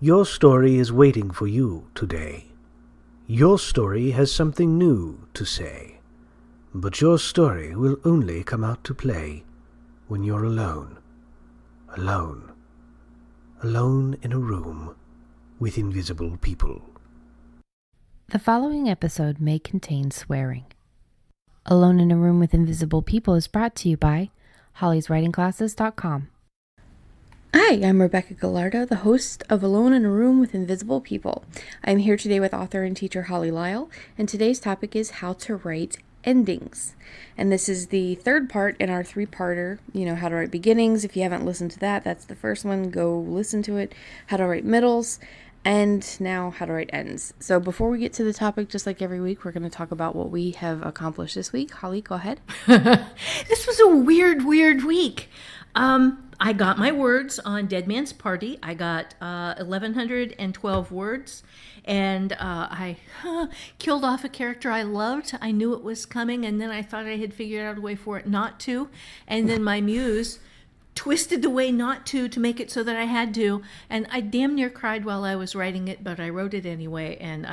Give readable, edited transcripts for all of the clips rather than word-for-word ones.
Your story is waiting for you today. Your story has something new to say. But your story will only come out to play when you're alone. Alone. Alone in a room with invisible people. The following episode may contain swearing. Alone in a Room with Invisible People is brought to you by hollyswritingclasses.com. Hi, I'm Rebecca Galardo, the host of Alone in a Room with Invisible People. I'm here today with author and teacher Holly Lyle, and today's topic is how to write endings. And this is the third part in our three-parter, how to write beginnings. If you haven't listened to that, that's the first one. Go listen to it. How to write middles, and now how to write ends. So before we get to the topic, just like every week, we're going to talk about what we have accomplished this week. Holly, go ahead. This was a weird week. I got my words on Dead Man's Party. I got 1,112 words, and I killed off a character I loved. I knew it was coming, and then I thought I had figured out a way for it not to, and then my muse twisted the way not to make it so that I had to, and I damn near cried while I was writing it, but I wrote it anyway, and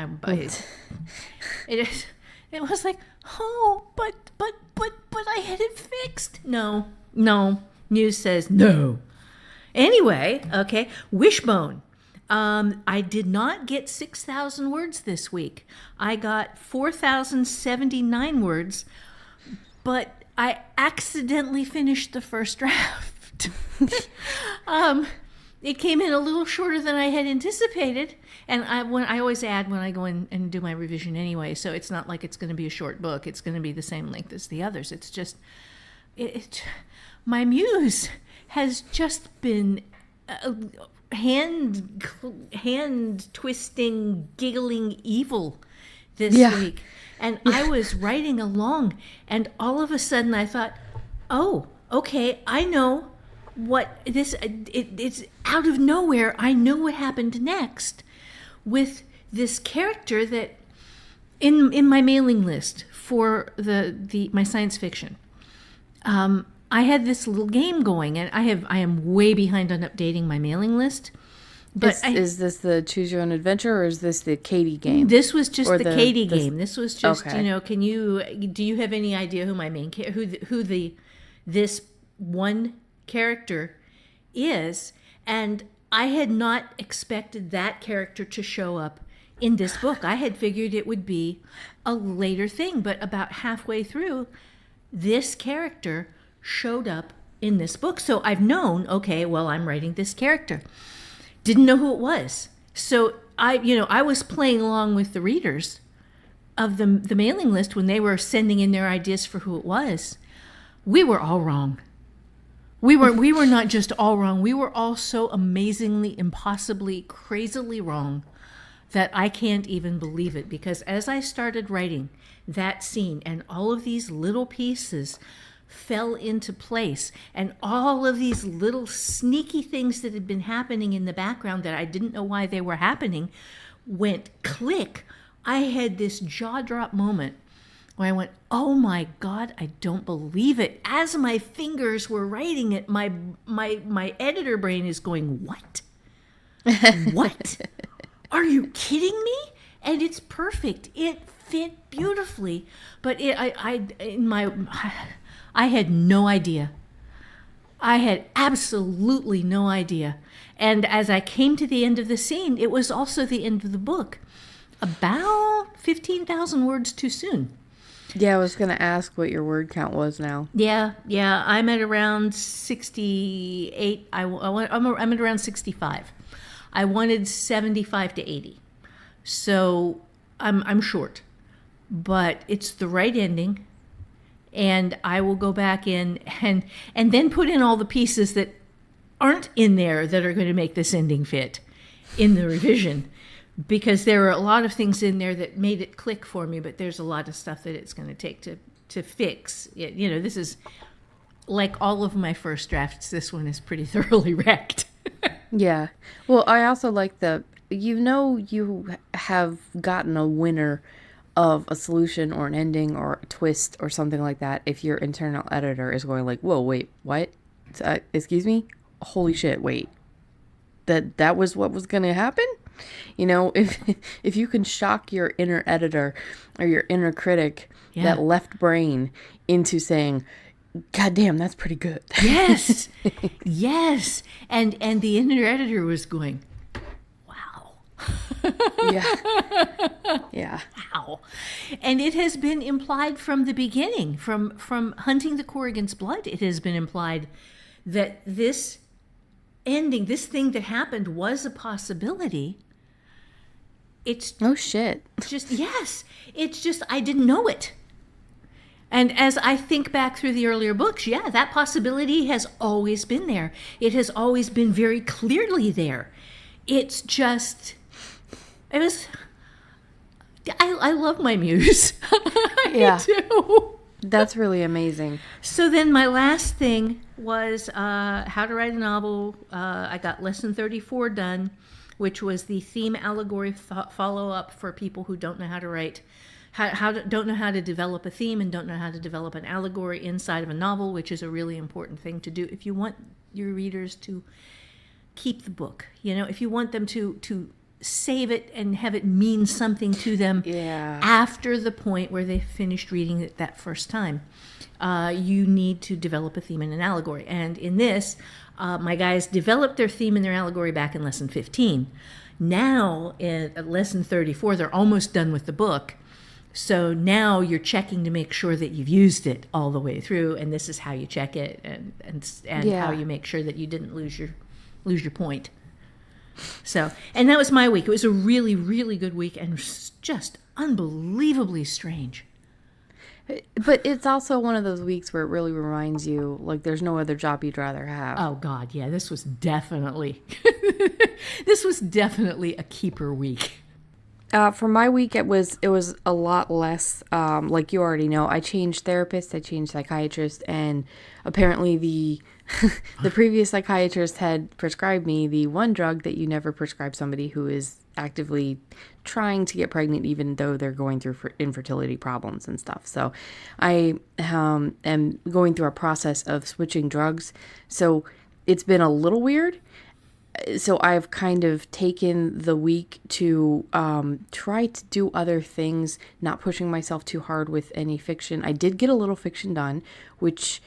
it was like, oh, but I had it fixed. No. Muse says no. Anyway, okay, Wishbone. I did not get 6,000 words this week. I got 4,079 words, but I accidentally finished the first draft. It came in a little shorter than I had anticipated, and I always add when I go in and do my revision anyway, so it's not like it's going to be a short book. It's going to be the same length as the others. It's just my muse has just been hand twisting, giggling evil this week. And I was writing along, and all of a sudden I thought, oh, okay, I know what this, it's out of nowhere. I know what happened next with this character that in my mailing list for my science fiction. I had this little game going, and I am way behind on updating my mailing list. But is this the Choose Your Own Adventure, or is this the Katie game? This was just the Katie game. This was just, okay. Do you have any idea who my main this one character is? And I had not expected that character to show up in this book. I had figured it would be a later thing, but about halfway through, this character showed up in this book. So I've known, okay, well, I'm writing this character. Didn't know who it was. So I was playing along with the readers of the mailing list when they were sending in their ideas for who it was. We were all wrong. We were not just all wrong. We were all so amazingly, impossibly, crazily wrong that I can't even believe it. Because as I started writing that scene and all of these little pieces fell into place, and all of these little sneaky things that had been happening in the background that I didn't know why they were happening went click, I had this jaw drop moment where I went, oh my God, I don't believe it. As my fingers were writing it, my editor brain is going, what? What? Are you kidding me? And it's perfect. It fit beautifully, but I had no idea. I had absolutely no idea. And as I came to the end of the scene, it was also the end of the book. About 15,000 words too soon. Yeah, I was going to ask what your word count was now. Yeah. I'm at around 68. I'm at around 65. I wanted 75 to 80. So I'm short. But it's the right ending. And I will go back in and then put in all the pieces that aren't in there that are going to make this ending fit in the revision. Because there are a lot of things in there that made it click for me, but there's a lot of stuff that it's going to take to fix. This is like all of my first drafts. This one is pretty thoroughly wrecked. Yeah. Well, I also like you have gotten a winner of a solution or an ending or a twist or something like that if your internal editor is going like, whoa, wait, what? Excuse me? Holy shit, wait. that was what was going to happen. You know, if you can shock your inner editor or your inner critic, that left brain, into saying, God damn, that's pretty good. Yes. Yes. And the inner editor was going, wow. Yeah. Wow. And it has been implied from the beginning, from Hunting the Corrigan's Blood, it has been implied that this ending, this thing that happened, was a possibility. It's Oh, shit. just, yes. It's just, I didn't know it. And as I think back through the earlier books, yeah, that possibility has always been there. It has always been very clearly there. It's just, it was, I love my muse. Yeah. I do. That's really amazing. So then my last thing was how to write a novel. I got lesson 34 done, which was the theme allegory follow-up for people who don't know how to write, don't know how to develop a theme and don't know how to develop an allegory inside of a novel, which is a really important thing to do if you want your readers to keep the book. You know, if you want them to save it and have it mean something to them after the point where they finished reading it that first time, you need to develop a theme and an allegory. And in this, my guys developed their theme and their allegory back in lesson 15. Now, at lesson 34, they're almost done with the book. So now you're checking to make sure that you've used it all the way through, and this is how you check it, and how you make sure that you didn't lose your point. So, and that was my week. It was a really, really good week, and just unbelievably strange. But it's also one of those weeks where it really reminds you, like, there's no other job you'd rather have. Oh God, yeah, this was definitely a keeper week. For my week, it was a lot less. Like you already know, I changed therapist, I changed psychiatrist, and apparently the previous psychiatrist had prescribed me the one drug that you never prescribe somebody who is actively trying to get pregnant, even though they're going through infertility problems and stuff. So I am going through a process of switching drugs. So it's been a little weird. So I've kind of taken the week to try to do other things, not pushing myself too hard with any fiction. I did get a little fiction done, which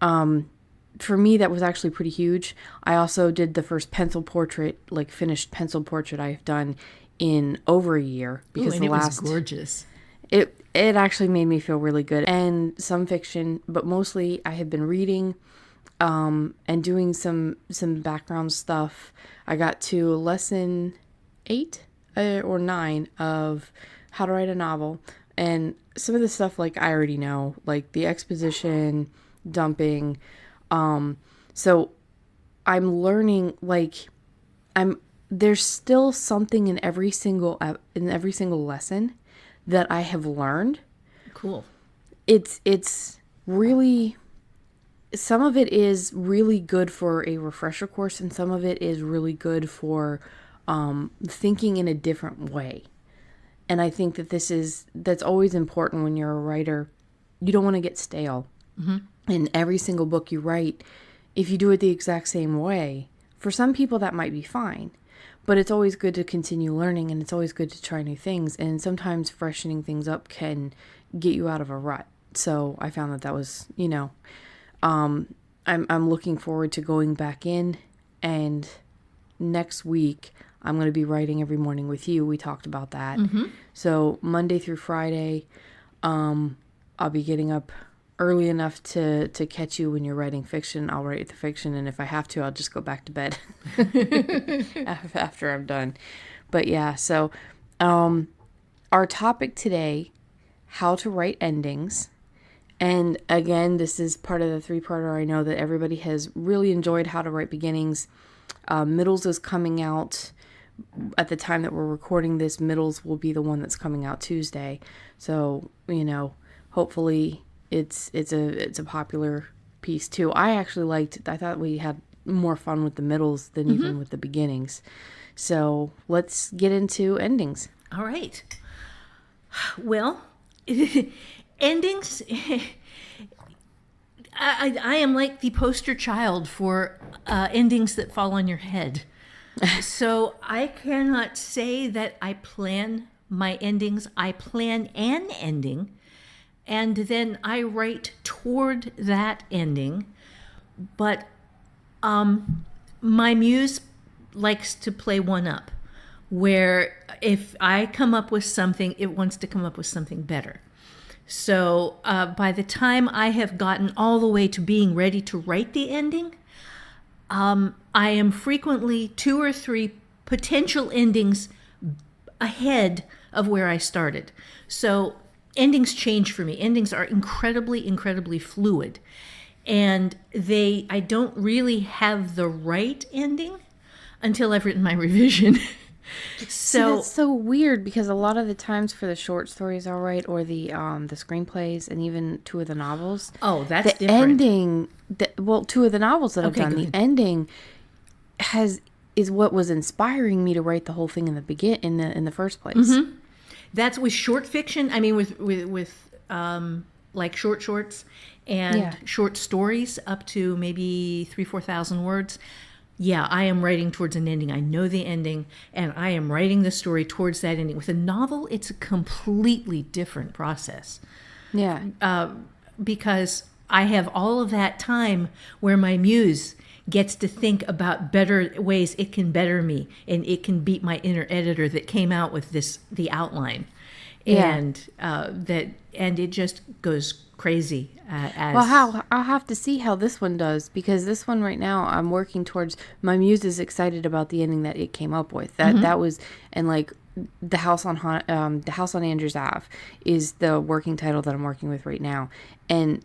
for me, that was actually pretty huge. I also did the first pencil portrait, like finished pencil portrait I've done in over a year. Because and it was gorgeous. It actually made me feel really good. And some fiction, but mostly I have been reading and doing some background stuff. I got to lesson 8 or 9 of how to write a novel. And some of the stuff, like, I already know, like the exposition, dumping. So I'm learning, like, there's still something in every single lesson that I have learned. Cool. It's really, some of it is really good for a refresher course, and some of it is really good for thinking in a different way. And I think that that's always important when you're a writer. You don't want to get stale. Mm-hmm. In every single book you write, if you do it the exact same way, for some people that might be fine. But it's always good to continue learning, and it's always good to try new things. And sometimes freshening things up can get you out of a rut. So I found that was, I'm looking forward to going back in, and next week I'm going to be writing every morning with you. We talked about that. Mm-hmm. So Monday through Friday, I'll be getting up early enough to catch you when you're writing fiction. I'll write the fiction, and if I have to, I'll just go back to bed after I'm done. But yeah, so our topic today, how to write endings. And again, this is part of the 3-parter. I know that everybody has really enjoyed How to Write Beginnings. Middles is coming out at the time that we're recording this. Middles will be the one that's coming out Tuesday. So, hopefully it's a popular piece too. I thought we had more fun with the middles than even with the beginnings. So let's get into endings. All right. Well, endings, I am like the poster child for endings that fall on your head. So I cannot say that I plan my endings. I plan an ending, and then I write toward that ending. But my muse likes to play one up, where if I come up with something, it wants to come up with something better. So by the time I have gotten all the way to being ready to write the ending, I am frequently 2 or 3 potential endings ahead of where I started. So endings change for me. Endings are incredibly, incredibly fluid. And I don't really have the right ending until I've written my revision. See, that's so weird, because a lot of the times for the short stories I'll write, or the screenplays, and even 2 of the novels. Oh, that's the different. Ending, 2 of the novels that I've done, good. the ending is what was inspiring me to write the whole thing in the first place. Mm-hmm. That's with short fiction. I mean, with like shorts and short stories up to maybe 3,000-4,000 words. Yeah, I am writing towards an ending. I know the ending, and I am writing the story towards that ending. With a novel, it's a completely different process. Yeah. Because I have all of that time where my muse gets to think about better ways it can better me, and it can beat my inner editor that came out with the outline. And and it just goes crazy. Well, I'll have to see how this one does, because this one right now I'm working towards. My muse is excited about the ending that it came up with. That was, and like the house on Andrews Ave is the working title that I'm working with right now, and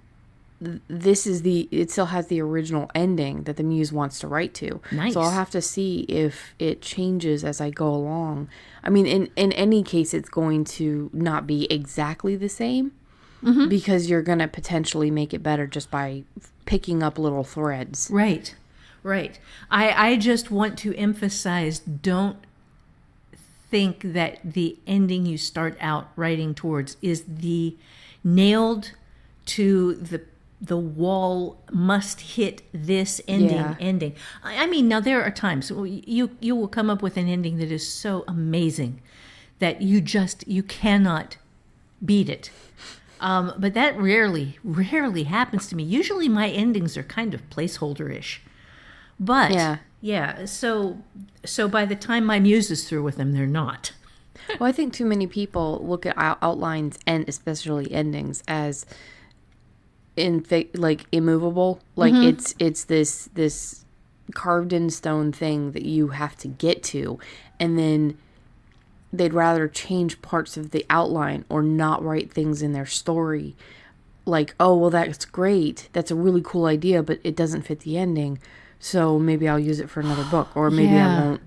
this is it still has the original ending that the muse wants to write to. Nice. So I'll have to see if it changes as I go along. I mean, in any case, it's going to not be exactly the same, because you're going to potentially make it better just by picking up little threads. Right. I just want to emphasize, don't think that the ending you start out writing towards is the nailed to the wall, must hit this ending. I mean, now there are times you will come up with an ending that is so amazing that you cannot beat it. But that rarely happens to me. Usually my endings are kind of placeholder-ish. But so by the time my muse is through with them, they're not. Well, I think too many people look at outlines, and especially endings, as like immovable. Like it's this carved in stone thing that you have to get to, and then they'd rather change parts of the outline or not write things in their story. Like, oh, well, that's great. That's a really cool idea, but it doesn't fit the ending. So maybe I'll use it for another book, or maybe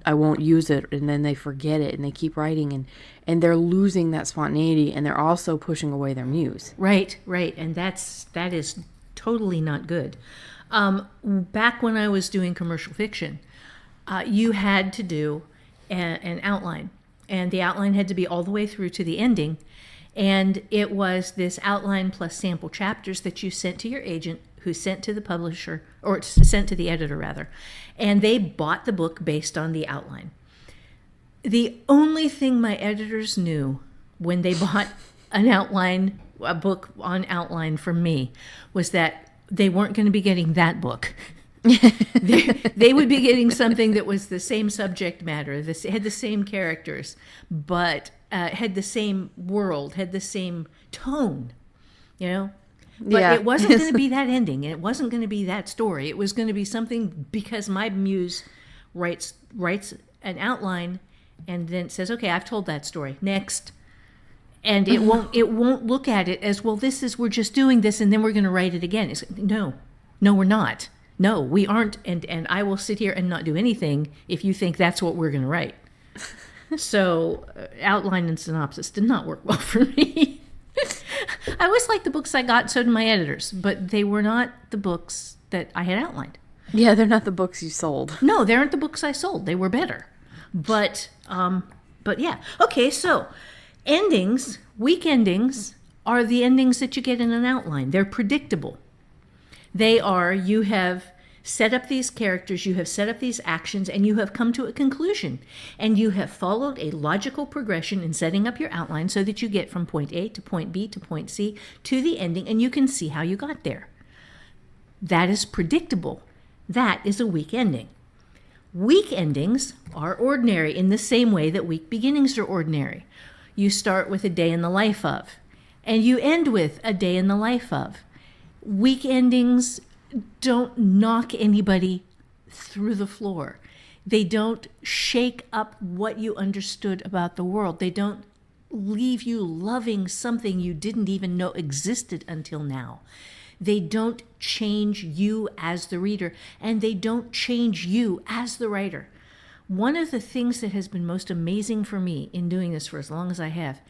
I won't use it, and then they forget it and they keep writing, and they're losing that spontaneity, and they're also pushing away their muse. Right. And that is totally not good. Back when I was doing commercial fiction, you had to do an outline, and the outline had to be all the way through to the ending. And it was this outline plus sample chapters that you sent to your agent, who sent to the publisher, or sent to the editor rather, and they bought the book based on the outline. The only thing my editors knew when they bought a book on outline from me, was that they weren't going to be getting that book. They would be getting something that was the same subject matter, had the same characters, but had the same world, had the same tone, But it wasn't going to be that ending. It wasn't going to be that story. It was going to be something, because my muse writes an outline and then says, okay, I've told that story. Next. And it won't look at it as, well, we're just doing this and then we're going to write it again. It's, no, we're not. No, we aren't. And I will sit here and not do anything if you think that's what we're going to write. So outline and synopsis did not work well for me. I always liked the books I got, so did my editors, but they were not the books that I had outlined. Yeah, they're not the books you sold. No, they aren't the books I sold. They were better. But yeah. Okay, so endings, weak endings, are the endings that you get in an outline. They're predictable. They are, you have set up these characters, you have set up these actions, and you have come to a conclusion. And you have followed a logical progression in setting up your outline so that you get from point A to point B to point C to the ending, and you can see how you got there. That is predictable. That is a weak ending. Weak endings are ordinary in the same way that weak beginnings are ordinary. You start with a day in the life of, and you end with a day in the life of. Weak endings don't knock anybody through the floor. They don't shake up what you understood about the world. They don't leave you loving something you didn't even know existed until now. They don't change you as the reader, and they don't change you as the writer. One of the things that has been most amazing for me in doing this for as long as I have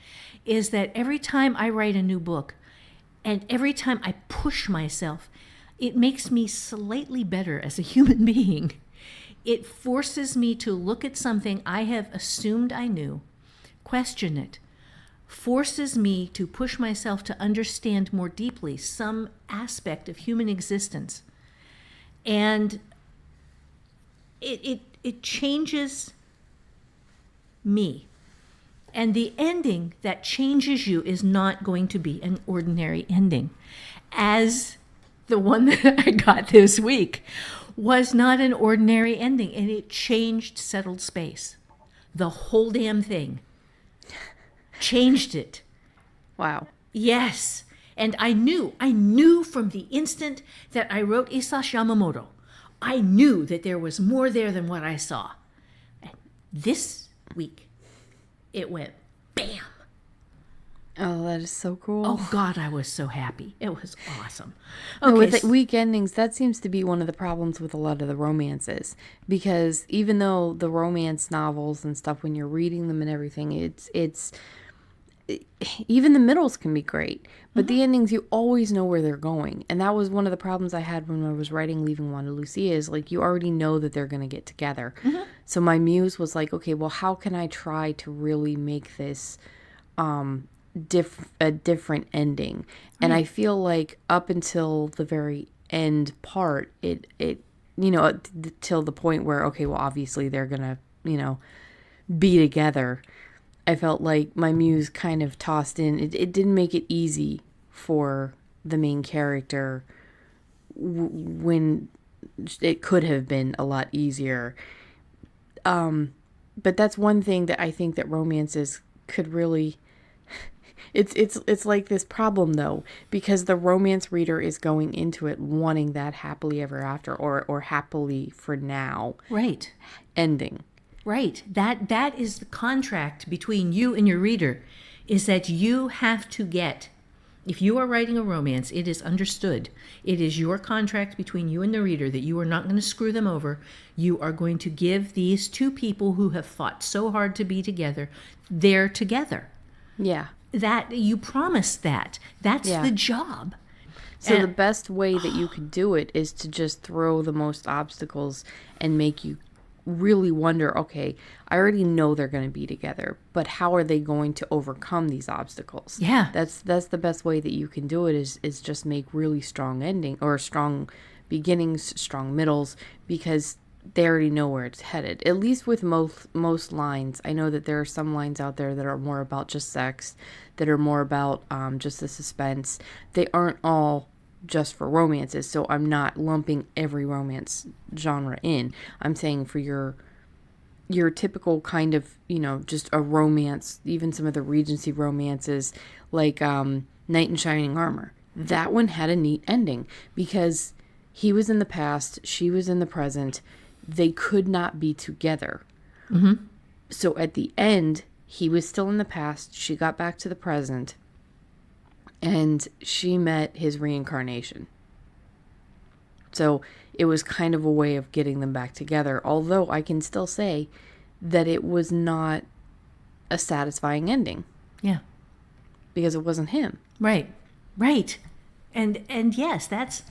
is that every time I write a new book and every time I push myself, it makes me slightly better as a human being. It forces me to look at something I have assumed I knew, question it, forces me to push myself to understand more deeply some aspect of human existence. And it changes me. And the ending that changes you is not going to be an ordinary ending. As the one that I got this week was not an ordinary ending, and it changed Settled Space. The whole damn thing. Changed it. Wow. Yes. And I knew from the instant that I wrote Isashi Yamamoto, I knew that there was more there than what I saw. And this week, it went bam. Oh, that is so cool. Oh, God, I was so happy. It was awesome. No, Okay, with the weak endings, that seems to be one of the problems with a lot of the romances. Because even though the romance novels and stuff, when you're reading them and everything, it's even the middles can be great. But the endings, you always know where they're going. And that was one of the problems I had when I was writing Leaving Wanda Lucia, is like, you already know that they're going to get together. So my muse was like, okay, well, how can I try to really make this a different ending? And I feel like up until the very end part, it till the point where, okay, well, obviously they're gonna be together, I felt like my muse kind of tossed in, it didn't make it easy for the main character when it could have been a lot easier. But that's one thing that I think that romances could really, it's like this problem though, because the romance reader is going into it wanting that happily ever after or happily for now right. ending. Right. That is the contract between you and your reader, is that you have to get, if you are writing a romance, it is understood. It is your contract between you and the reader that you are not going to screw them over. You are going to give these two people who have fought so hard to be together, they're together. Yeah. That you promised that. That's the job. So the best way that you could do it is to just throw the most obstacles and make you really wonder, okay, I already know they're going to be together, but how are they going to overcome these obstacles? Yeah. That's the best way that you can do it, is just make really strong ending or strong beginnings, strong middles, because they already know where it's headed. At least with most lines. I know that there are some lines out there that are more about just sex, that are more about just the suspense. They aren't all just for romances, so I'm not lumping every romance genre in. I'm saying for your typical kind of, just a romance, even some of the Regency romances, like Knight in Shining Armor. That one had a neat ending, because he was in the past, she was in the present. They could not be together. Mm-hmm. So at the end, he was still in the past, she got back to the present, and she met his reincarnation. So it was kind of a way of getting them back together. Although I can still say that it was not a satisfying ending. Yeah. Because it wasn't him. Right. And yes, that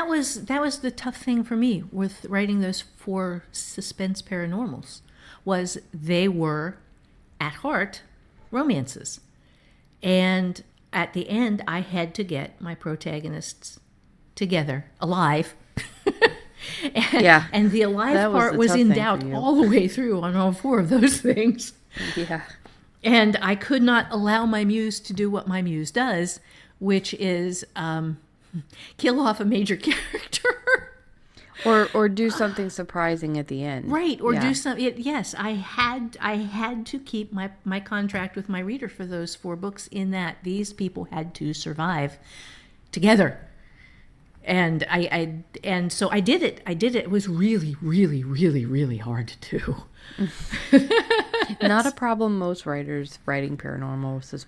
was the tough thing for me with writing those 4 suspense paranormals, was they were at heart romances. And at the end, I had to get my protagonists together, alive, Yeah. And the alive That was part the was tough in thing doubt for you. all the way through on all 4 of those things. Yeah. And I could not allow my muse to do what my muse does, which is kill off a major character. Or do something surprising at the end. Right, or Yeah. do something. Yes, I had to keep my contract with my reader for those 4 books in that these people had to survive together. And so I did it. It was really, really, really, really hard to do. Not a problem most writers writing paranormal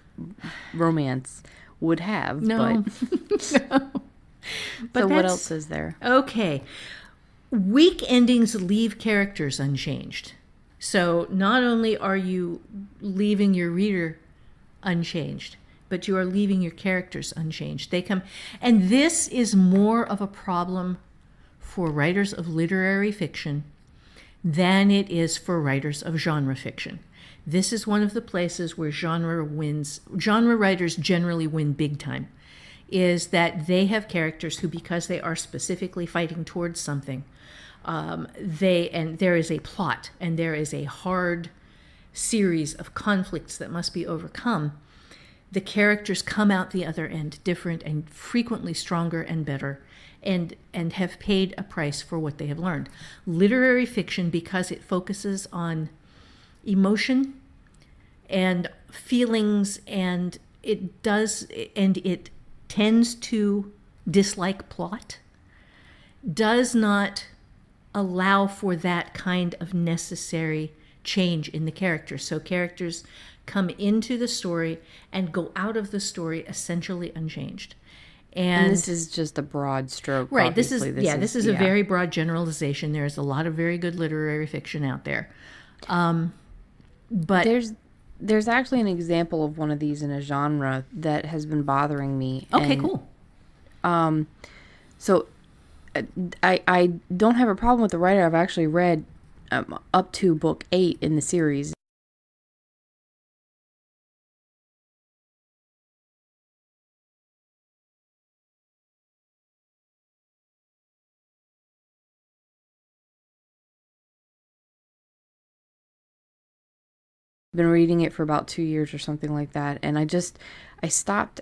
romance would have. No. But, No. But so what that's- else is there? Okay. Weak endings leave characters unchanged. So not only are you leaving your reader unchanged, but you are leaving your characters unchanged. And this is more of a problem for writers of literary fiction than it is for writers of genre fiction. This is one of the places where genre writers generally win big time, is that they have characters who, because they are specifically fighting towards something, there is a plot and there is a hard series of conflicts that must be overcome. The characters come out the other end different and frequently stronger and better, and have paid a price for what they have learned. Literary fiction, because it focuses on emotion and feelings, and it tends to dislike plot, does not allow for that kind of necessary change in the characters. So characters come into the story and go out of the story essentially unchanged. And this is just a broad stroke. right. This is obviously. a very broad generalization. There's a lot of very good literary fiction out there. But There's actually an example of one of these in a genre that has been bothering me. okay, And, cool. So I don't have a problem with the writer. I've actually read up to book 8 in the series. Been reading it for about 2 years or something like that, and I stopped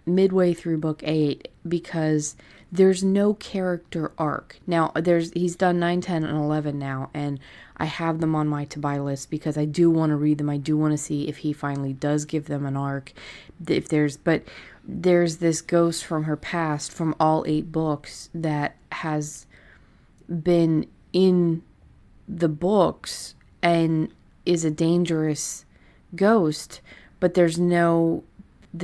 midway through book 8 because there's no character arc. Now he's done 9, 10, and 11 now, and I have them on my to buy list because I do want to read them. I do want to see if he finally does give them an arc. But there's this ghost from her past from all 8 books that has been in the books and is a dangerous ghost, but the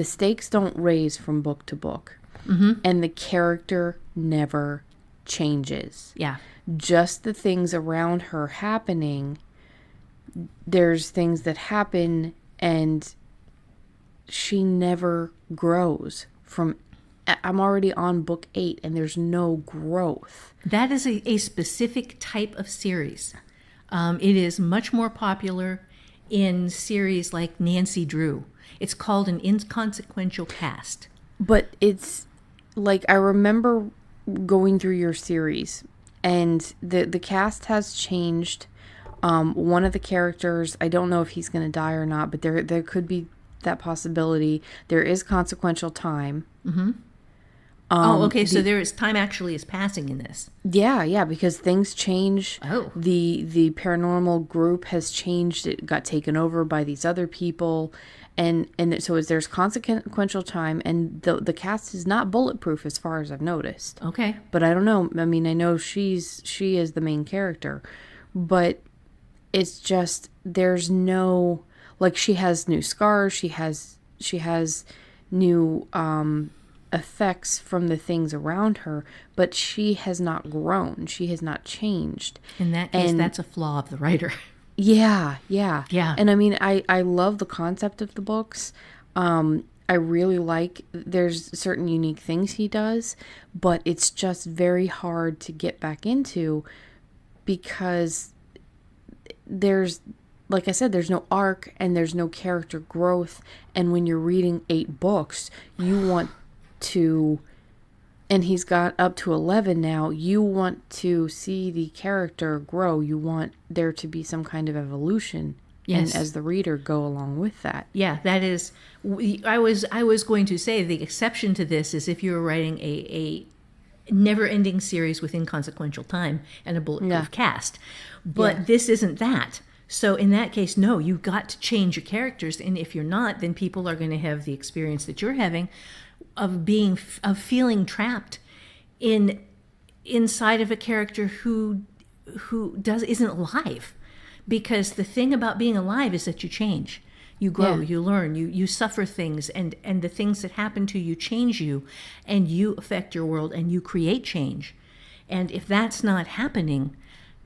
stakes don't raise from book to book. Mm-hmm. And the character never changes. Yeah. Just the things around her happening, there's things that happen and she never grows from. I'm already on book 8 and there's no growth. That is a specific type of series. It is much more popular in series like Nancy Drew. It's called an inconsequential cast. But it's like, I remember going through your series and the cast has changed. One of the characters, I don't know if he's going to die or not, but there could be that possibility. There is consequential time. Mm-hmm. Okay. So time actually is passing in this. Yeah, because things change. Oh. The paranormal group has changed. It got taken over by these other people. And so there's consequential time, and the cast is not bulletproof as far as I've noticed. Okay. But I don't know. I mean, I know she is the main character, but it's just, there's no, like, she has new scars. She has new effects from the things around her, but she has not grown. She has not changed. In that case, that's a flaw of the writer. Yeah. And I mean, I love the concept of the books. I really like, there's certain unique things he does, but it's just very hard to get back into because there's, like I said, there's no arc and there's no character growth. And when you're reading 8 books, you want to and he's got up to 11 now, you want to see the character grow. You want there to be some kind of evolution. Yes. And as the reader, go along with that. Yeah, that is. I was going to say the exception to this is if you're writing a never-ending series within Consequential Time and a bulletproof cast, but this isn't that. So in that case, no, you've got to change your characters, and if you're not, then people are going to have the experience that you're having of feeling trapped inside of a character who isn't alive. Because the thing about being alive is that you change, you grow, you learn, you suffer things, and the things that happen to you change you, and you affect your world, and you create change. And if that's not happening,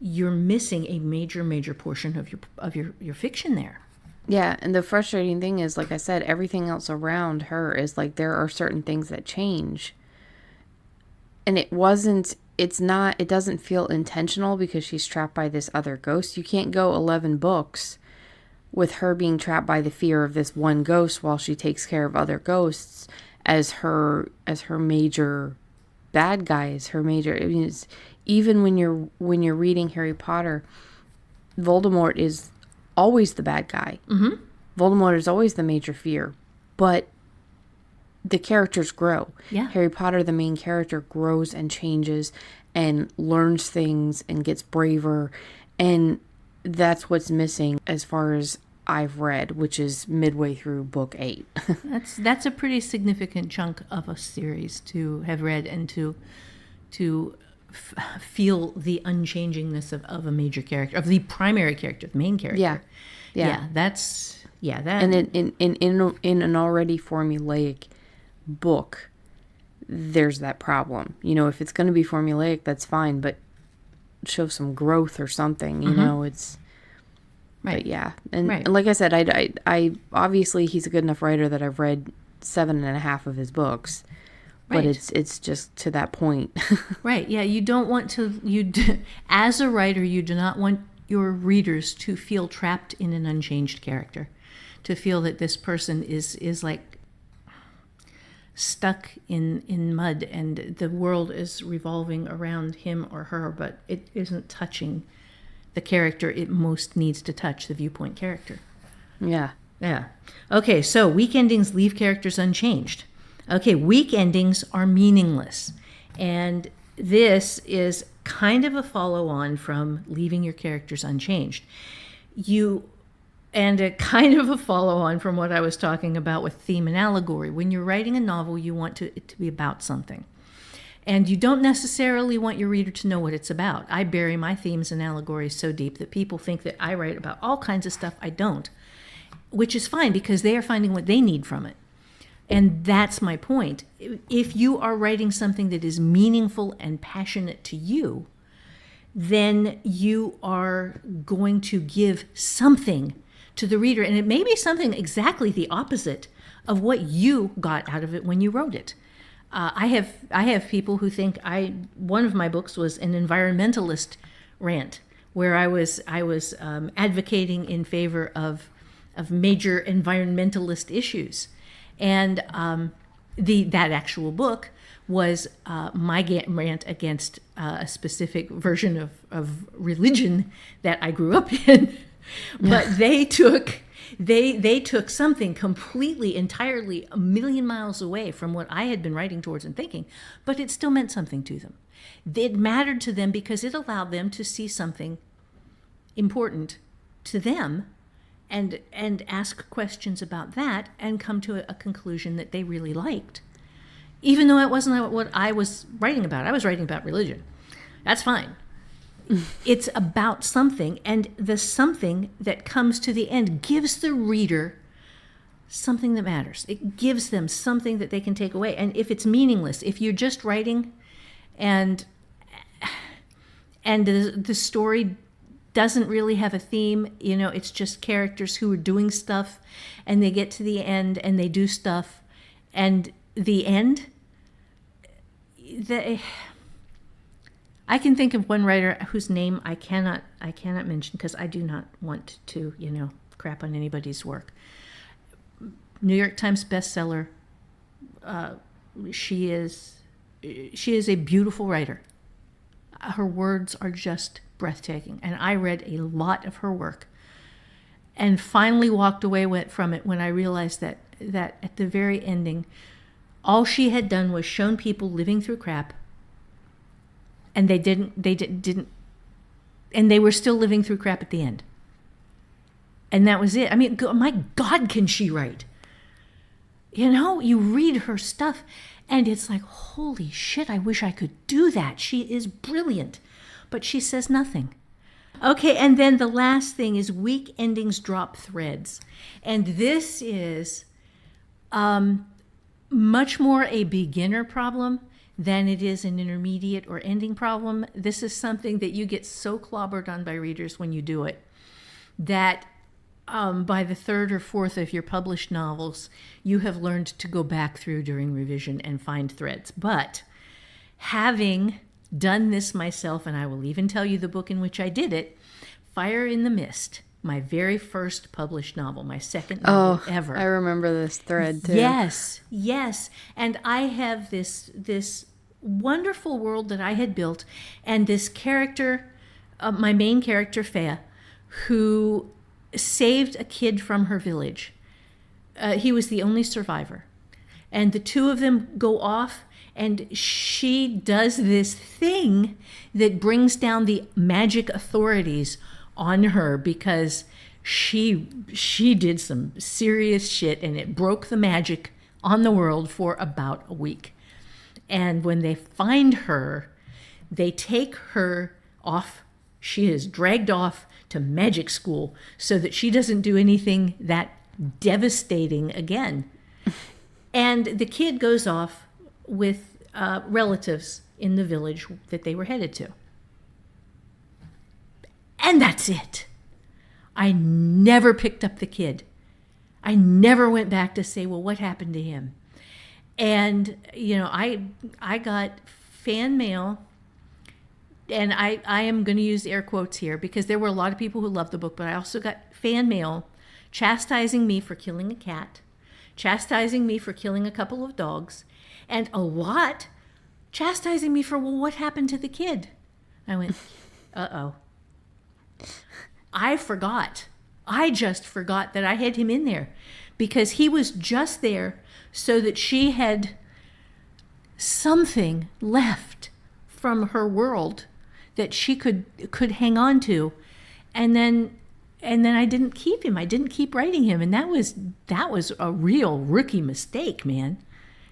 you're missing a major portion of your fiction there. Yeah, and the frustrating thing is, like I said, everything else around her is like there are certain things that change. And it doesn't feel intentional because she's trapped by this other ghost. You can't go 11 books with her being trapped by the fear of this one ghost while she takes care of other ghosts as her major bad guy, as her major. I mean, even when you're reading Harry Potter, Voldemort is always the bad guy. Mm-hmm. Voldemort is always the major fear, but the characters grow. Yeah. Harry Potter, the main character, grows and changes and learns things and gets braver, and that's what's missing as far as I've read, which is midway through book 8. That's a pretty significant chunk of a series to have read and to feel the unchangingness of a major character, of the primary character, the main character. That. And in an already formulaic book, there's that problem. You know, if it's going to be formulaic, that's fine, but show some growth or something. You know, it's right. But yeah, and like I said, I obviously he's a good enough writer that I've read 7.5 of his books. But it's just to that point. Right. Yeah. You don't want to, as a writer, you do not want your readers to feel trapped in an unchanged character, to feel that this person is like stuck in mud and the world is revolving around him or her, but it isn't touching the character it most needs to touch, the viewpoint character. Yeah. Yeah. Okay. So weak endings leave characters unchanged. Okay, weak endings are meaningless. And this is kind of a follow-on from leaving your characters unchanged. And a kind of a follow-on from what I was talking about with theme and allegory. When you're writing a novel, you want it to be about something. And you don't necessarily want your reader to know what it's about. I bury my themes and allegories so deep that people think that I write about all kinds of stuff I don't, which is fine because they are finding what they need from it. And that's my point. If you are writing something that is meaningful and passionate to you, then you are going to give something to the reader. And it may be something exactly the opposite of what you got out of it when you wrote it. I have people who think one of my books was an environmentalist rant, where I was advocating in favor of major environmentalist issues. And that actual book was my rant against a specific version of religion that I grew up in. But they took something completely, entirely a million miles away from what I had been writing towards and thinking, but it still meant something to them. It mattered to them because it allowed them to see something important to them and ask questions about that and come to a conclusion that they really liked. Even though it wasn't what I was writing about. I was writing about religion. That's fine. It's about something, and the something that comes to the end gives the reader something that matters. It gives them something that they can take away. And if it's meaningless, if you're just writing and the story doesn't really have a theme, it's just characters who are doing stuff, and they get to the end and they do stuff, and the end, I can think of one writer whose name I cannot mention because I do not want to, crap on anybody's work. New York Times bestseller. She is she is a beautiful writer. Her words are just breathtaking. And I read a lot of her work and finally walked away from it when I realized that at the very ending, all she had done was shown people living through crap, and they didn't, and they were still living through crap at the end. And that was it. I mean, my God, can she write? You know, you read her stuff and it's like, holy shit, I wish I could do that. She is brilliant, but she says nothing. Okay, and then the last thing is weak endings drop threads. And this is much more a beginner problem than it is an intermediate or ending problem. This is something that you get so clobbered on by readers when you do it that by the third or fourth of your published novels, you have learned to go back through during revision and find threads. But having done this myself, and I will even tell you the book in which I did it, Fire in the Mist, my very first published novel, my second novel ever. I remember this thread too. Yes. And I have this wonderful world that I had built, and this character, my main character, Fea, who saved a kid from her village. He was the only survivor. And the two of them go off, and she does this thing that brings down the magic authorities on her because she did some serious shit, and it broke the magic on the world for about a week. And when they find her, they take her off. She is dragged off to magic school so that she doesn't do anything that devastating again. And the kid goes off with relatives in the village that they were headed to. And that's it. I never picked up the kid. I never went back to say, well, what happened to him? And, you know, I got fan mail, and I am going to use air quotes here because there were a lot of people who loved the book, but I also got fan mail chastising me for killing a cat, chastising me for killing a couple of dogs, and a lot chastising me for, well, what happened to the kid? I went, uh-oh. I forgot. I just forgot that I had him in there because he was just there so that she had something left from her world that she could hang on to. And then I didn't keep him. I didn't keep writing him. And that was a real rookie mistake, man.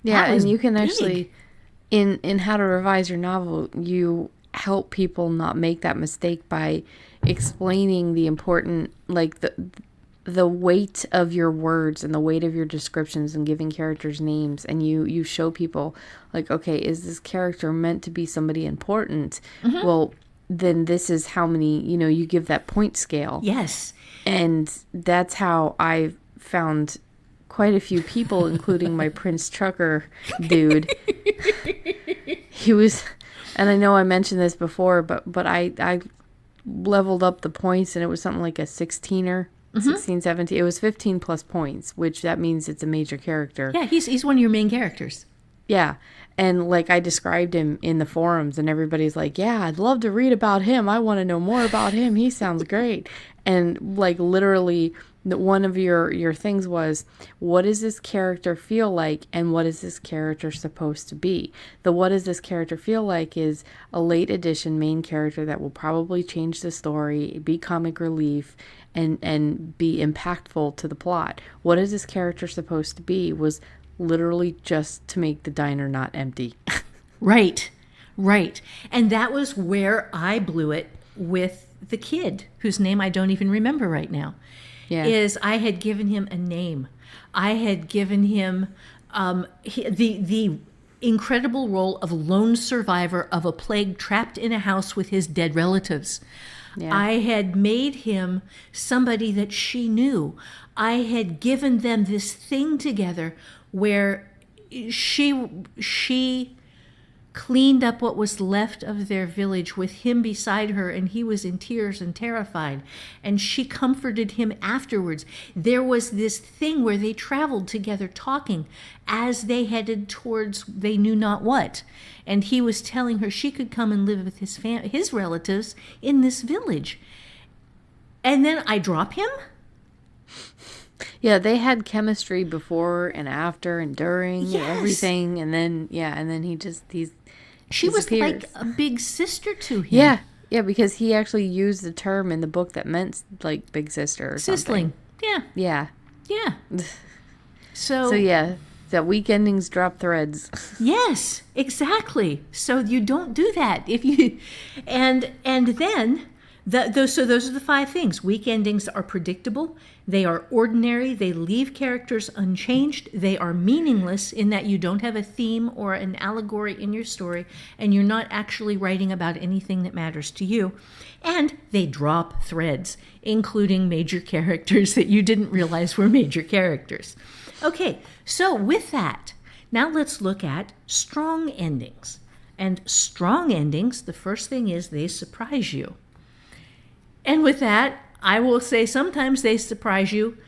Yeah, and you can big. Actually, in How to Revise Your Novel, you help people not make that mistake by explaining the important, like the weight of your words and the weight of your descriptions and giving characters names. And you show people, like, okay, is this character meant to be somebody important? Mm-hmm. Well, then this is how many, you give that point scale. Yes. And that's how I found quite a few people, including my Prince Trucker dude. He was, and I know I mentioned this before, but I leveled up the points, and it was something like a 16er. 16, 17. It was 15 plus points, which that means it's a major character. Yeah, he's one of your main characters. Yeah. And like I described him in the forums, and everybody's like, yeah, I'd love to read about him. I want to know more about him. He sounds great. And like literally one of your things was, what does this character feel like, and what is this character supposed to be? The what does this character feel like is a late edition main character that will probably change the story, be comic relief, and be impactful to the plot. What is this character supposed to be was literally just to make the diner not empty. Right. And that was where I blew it with the kid, whose name I don't even remember right now. Yeah. Is I had given him a name. I had given him the incredible role of lone survivor of a plague trapped in a house with his dead relatives. Yeah. I had made him somebody that she knew. I had given them this thing together where she cleaned up what was left of their village with him beside her, and he was in tears and terrified, and she comforted him afterwards. There was this thing where they traveled together talking as they headed towards they knew not what, and he was telling her she could come and live with his relatives in this village. And then I drop him. Yeah, they had chemistry before and after and during and Yes. everything, and then She was disappears. like a big sister to him. Yeah, yeah, because he actually used the term in the book that meant like big sister or Sisling. something. Yeah, Yeah. yeah. So, So yeah, that week endings drop threads. yes, exactly. So you don't do that if you, and then those are the 5 things. Week endings are predictable. They are ordinary. They leave characters unchanged. They are meaningless in that you don't have a theme or an allegory in your story, and you're not actually writing about anything that matters to you. And they drop threads, including major characters that you didn't realize were major characters. Okay, so with that, now let's look at strong endings. And strong endings, the first thing is they surprise you. And with that, I will say sometimes they surprise you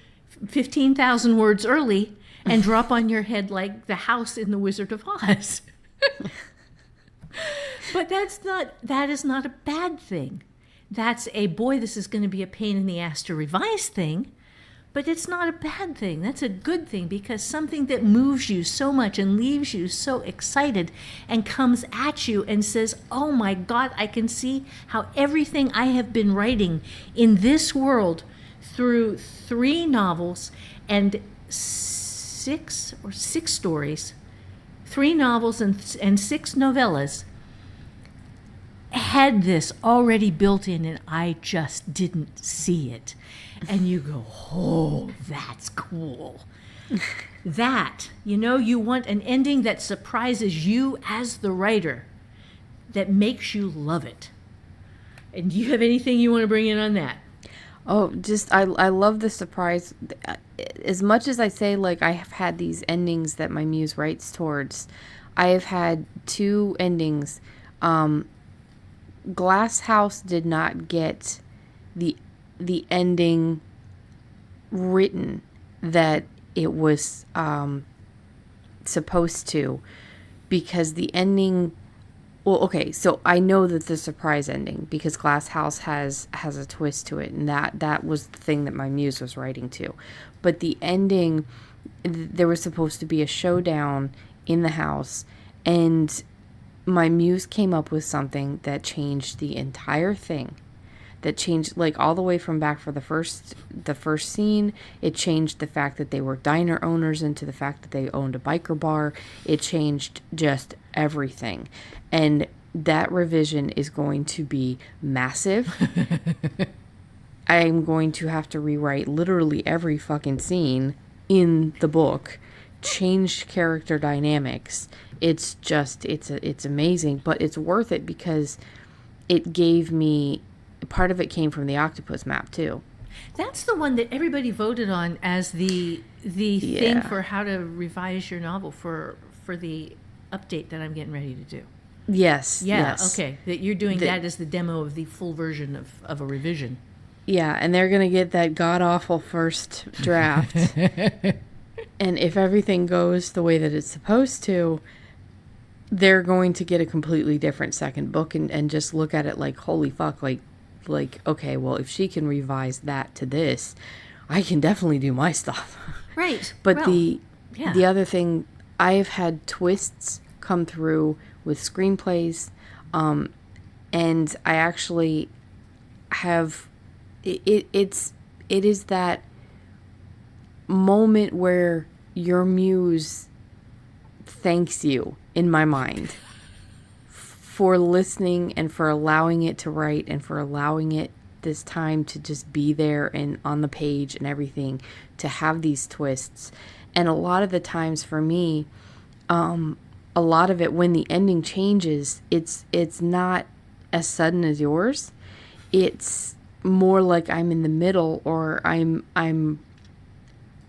15,000 words early and drop on your head like the house in The Wizard of Oz. But that is not a bad thing. That's a, boy, this is going to be a pain in the ass to revise thing, but it's not a bad thing. That's a good thing, because something that moves you so much and leaves you so excited and comes at you and says, oh my God, I can see how everything I have been writing in this world through 3 novels and 6 stories, 3 novels and 6 novellas, had this already built in, and I just didn't see it. And you go, oh, that's cool. That, you want an ending that surprises you as the writer, that makes you love it. And do you have anything you want to bring in on that? Oh, just I love the surprise. As much as I say, like, I have had these endings that my muse writes towards, I have had 2 endings. Glass House did not get the ending written that it was supposed to, because the ending, well, okay, so I know that the surprise ending, because Glass House has a twist to it, and that was the thing that my muse was writing to. But the ending, there was supposed to be a showdown in the house, and my muse came up with something that changed the entire thing. That changed, like, all the way from back for the first scene. It changed the fact that they were diner owners into the fact that they owned a biker bar. It changed just everything. And that revision is going to be massive. I'm going to have to rewrite literally every fucking scene in the book. Changed character dynamics. It's just, it's amazing, but it's worth it because it gave me, part of it came from the octopus map too. That's the one that everybody voted on as the thing for how to revise your novel for the update that I'm getting ready to do. Yes. Yeah, yes. okay. That you're doing that as the demo of the full version of a revision. Yeah, and they're going to get that god-awful first draft. And if everything goes the way that it's supposed to, they're going to get a completely different second book and just look at it like, holy fuck, like, okay, well, if she can revise that to this, I can definitely do my stuff. Right. But the the other thing, I've had twists come through with screenplays, and I actually have, it is that moment where your muse thanks you, in my mind, for listening and for allowing it to write and for allowing it this time to just be there and on the page and everything, to have these twists. And a lot of the times for me, a lot of it, when the ending changes, it's not as sudden as yours. It's more like I'm in the middle, or I'm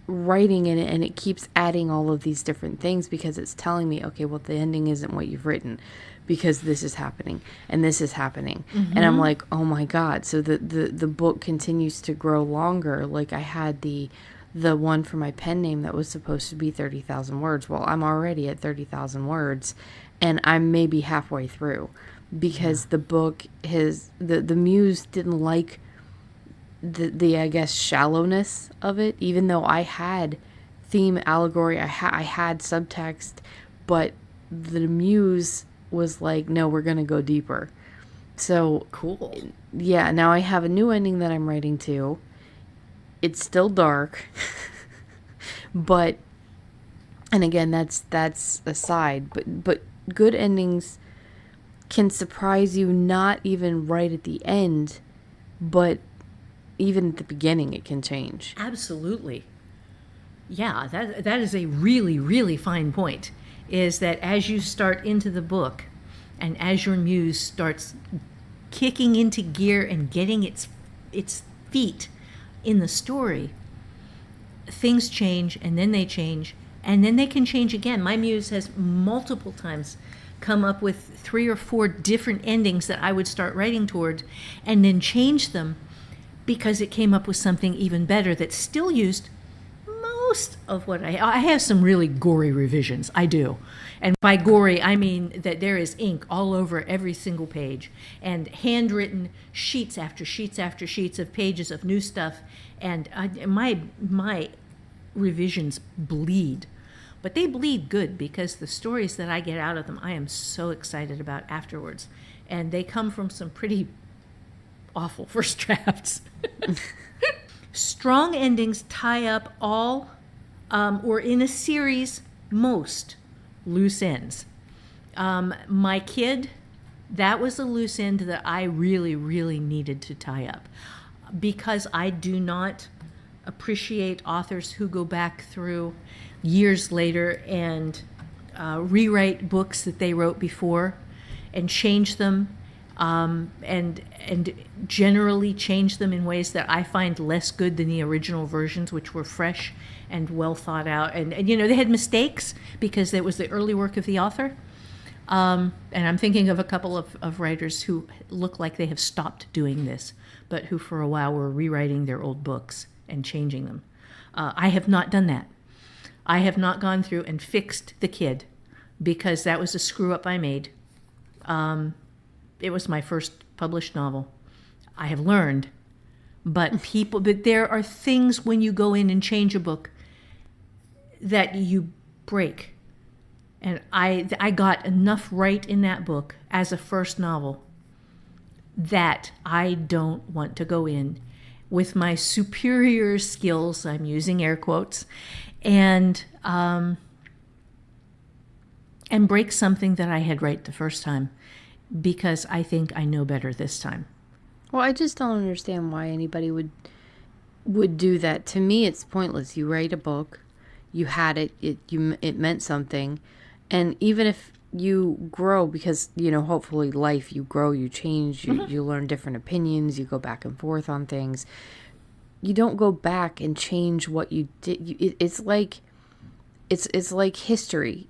writing in it, and it keeps adding all of these different things because it's telling me, okay, well, the ending isn't what you've written because this is happening and this is happening. And I'm like, oh my God. So the book continues to grow longer. Like I had the one for my pen name that was supposed to be 30,000 words. Well, I'm already at 30,000 words and I'm maybe halfway through because the book the muse didn't like the I guess shallowness of it, even though I had theme, allegory, I had subtext, but the muse was like, no, we're gonna go deeper. So Cool. yeah, now I have a new ending that I'm writing to. It's still dark, but, and again, that's aside, but good endings can surprise you, not even right at the end, but even at the beginning it can change. Absolutely. Yeah, that is a really, really fine point, is that as you start into the book and as your muse starts kicking into gear and getting its feet in the story, things change and then they change and then they can change again. My muse has multiple times come up with 3 or 4 different endings that I would start writing toward and then change them because it came up with something even better that still used most of what I have some really gory revisions. I do. And by gory, I mean that there is ink all over every single page and handwritten sheets after sheets after sheets of pages of new stuff. And my revisions bleed. But they bleed good because the stories that I get out of them, I am so excited about afterwards. And they come from some pretty awful first drafts. Strong endings tie up all, or in a series, most loose ends. My Kid, that was a loose end that I really, really needed to tie up because I do not appreciate authors who go back through years later and rewrite books that they wrote before and change them. And generally change them in ways that I find less good than the original versions, which were fresh and well thought out. And they had mistakes because it was the early work of the author. And I'm thinking of a couple of writers who look like they have stopped doing this, but who for a while were rewriting their old books and changing them. I have not done that. I have not gone through and fixed The Kid because that was a screw up I made. It was my first published novel. I have learned, but there are things when you go in and change a book that you break. And I got enough right in that book as a first novel that I don't want to go in with my superior skills, I'm using air quotes, and break something that I had right the first time. Because I think I know better this time. Well, I just don't understand why anybody would do that. To me, it's pointless. You write a book, you had it, it meant something, and even if you grow, because hopefully life, you grow, you change, you learn different opinions, you go back and forth on things. You don't go back and change what you did. It's like history.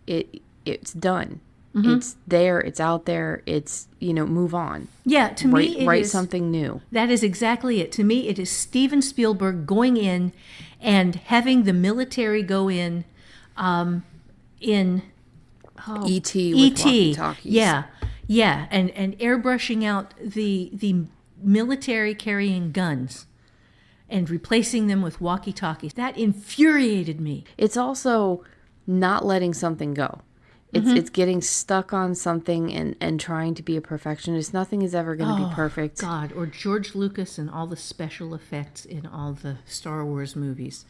It's done. It's there, it's out there, it's, move on. Yeah, to me, write something new. That is exactly it. To me, it is Steven Spielberg going in and having the military go in E.T. with walkie-talkies. Yeah, and airbrushing out the military carrying guns and replacing them with walkie-talkies. That infuriated me. It's also not letting something go. It's getting stuck on something and trying to be a perfectionist. Nothing is ever going to be perfect. God, or George Lucas and all the special effects in all the Star Wars movies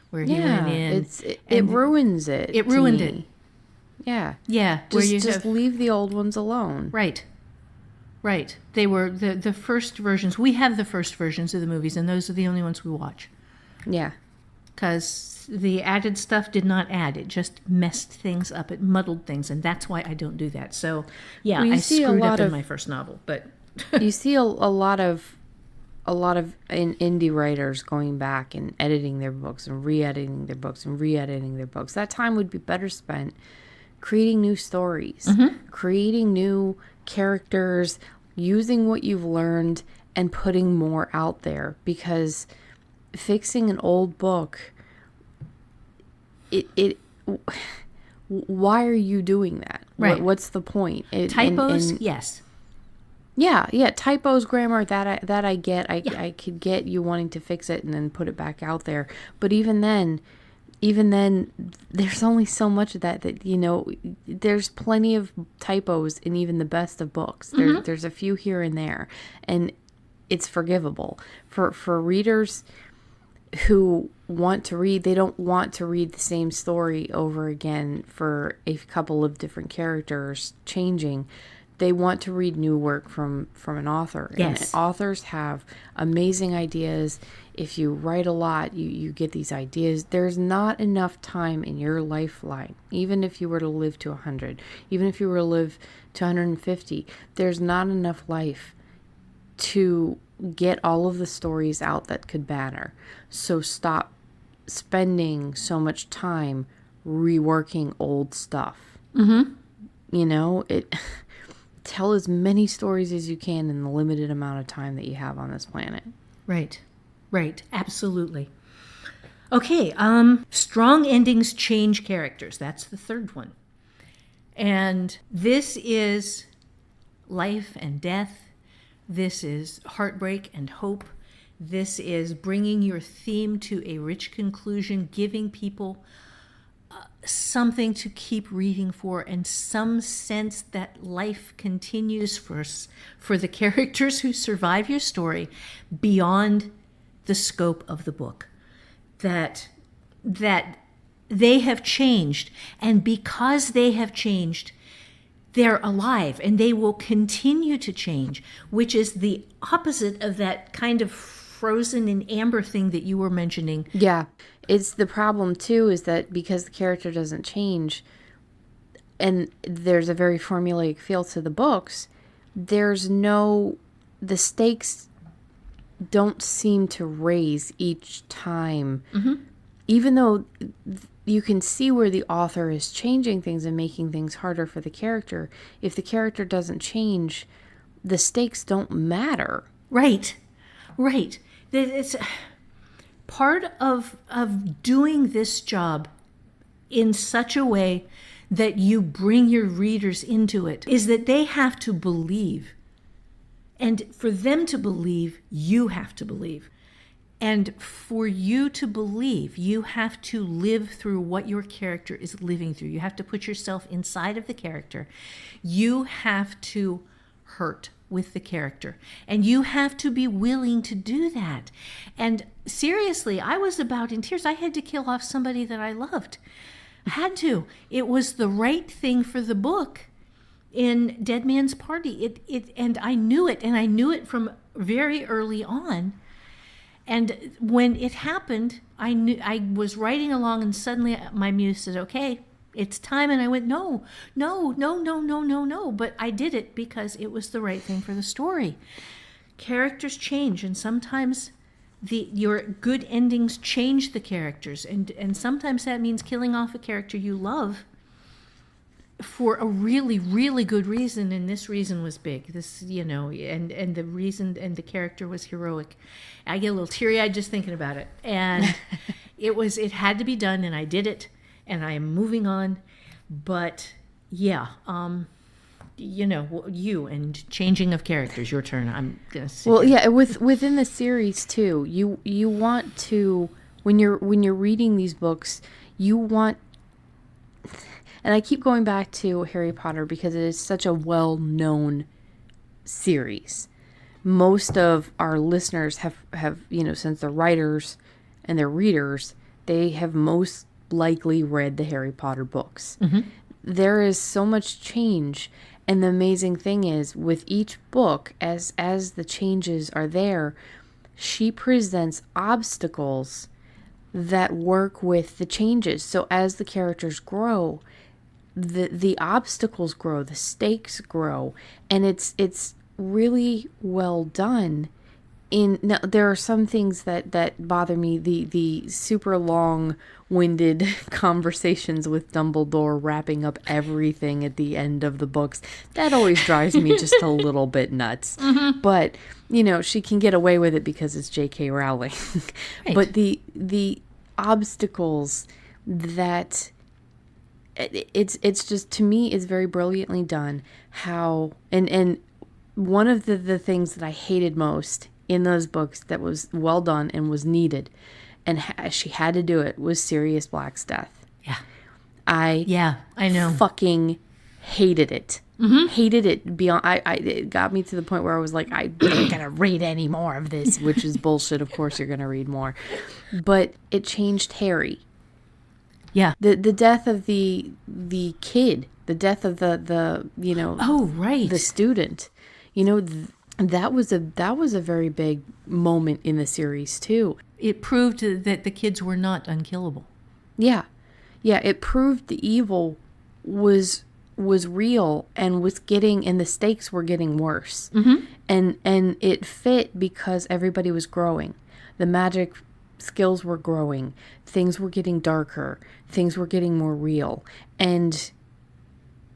where he went in. It ruins it. It ruined it. Yeah. Yeah. Just leave the old ones alone. Right. They were the first versions. We have the first versions of the movies, and those are the only ones we watch. Yeah. Because the added stuff did not add. It just messed things up. It muddled things, and that's why I don't do that. So, yeah, I screwed up in my first novel. But you see a lot of a lot of indie writers going back and editing their books and re-editing their books and re-editing their books. That time would be better spent creating new stories, creating new characters, using what you've learned and putting more out there, because fixing an old book, why are you doing that? Right. What's the point? Typos, yes. Yeah, typos, grammar, that I get. I could get you wanting to fix it and then put it back out there. But even then, there's only so much of that, there's plenty of typos in even the best of books. There's a few here and there, and it's forgivable. For readers who want to read, they don't want to read the same story over again for a couple of different characters changing. They want to read new work from an author. Yes. And authors have amazing ideas. If you write a lot, you get these ideas. There's not enough time in your lifeline, even if you were to live to 100, even if you were to live to 150, there's not enough life to get all of the stories out that could matter. So stop spending so much time reworking old stuff. Tell as many stories as you can in the limited amount of time that you have on this planet. Right. Absolutely. Okay, strong endings change characters. That's the third one. And this is life and death. This is heartbreak and hope. This is bringing your theme to a rich conclusion, giving people something to keep reading for, and some sense that life continues for the characters who survive your story beyond the scope of the book. That they have changed, and because they have changed, they're alive, and they will continue to change, which is the opposite of that kind of frozen in amber thing that you were mentioning. Yeah. It's the problem too, is that because the character doesn't change and there's a very formulaic feel to the books, the stakes don't seem to raise each time. Even though you can see where the author is changing things and making things harder for the character, if the character doesn't change, the stakes don't matter. Right. It's part of doing this job in such a way that you bring your readers into it is that they have to believe. And for them to believe, you have to believe. And for you to believe, you have to live through what your character is living through. You have to put yourself inside of the character. You have to hurt with the character. And you have to be willing to do that. And seriously, I was about in tears. I had to kill off somebody that I loved. I had to. It was the right thing for the book in Dead Man's Party. And I knew it, and I knew it from very early on. And when it happened, I was writing along, and suddenly my muse said, okay, it's time. And I went, no. But I did it because it was the right thing for the story. Characters change, and sometimes your good endings change the characters. And sometimes that means killing off a character you love for a really, really good reason. And this reason was big. And the reason and the character was heroic. I get a little teary-eyed just thinking about it. And it had to be done, and I did it. And I am moving on. But yeah, you and changing of characters, your turn. I'm gonna sit here. Yeah, within the series too, you want to, when you're reading these books, you want, and I keep going back to Harry Potter because it is such a well-known series. Most of our listeners have since they're writers and they're readers, they have most likely read the Harry Potter books. There is so much change, and the amazing thing is, with each book, as the changes are there, she presents obstacles that work with the changes. So as the characters grow, the obstacles grow, the stakes grow, and it's really well done Now, there are some things that bother me. The super long-winded conversations with Dumbledore wrapping up everything at the end of the books, that always drives me just a little bit nuts. But, she can get away with it because it's J.K. Rowling. Right. But the obstacles that... It's just, to me, it's very brilliantly done how... And one of the things that I hated most in those books that was well done and was needed, and she had to do it, was Sirius Black's death. Yeah. I know. Fucking hated it. Hated it beyond. It got me to the point where I was like, I ain't gonna read any more of this, which is bullshit. Of course you're gonna read more, but it changed Harry. Yeah. The death of the kid, the death of the Oh, right. the student, that was a very big moment in the series too. It proved that the kids were not unkillable. Yeah. It proved the evil was real and the stakes were getting worse. And it fit because everybody was growing. The magic skills were growing. Things were getting darker. Things were getting more real. And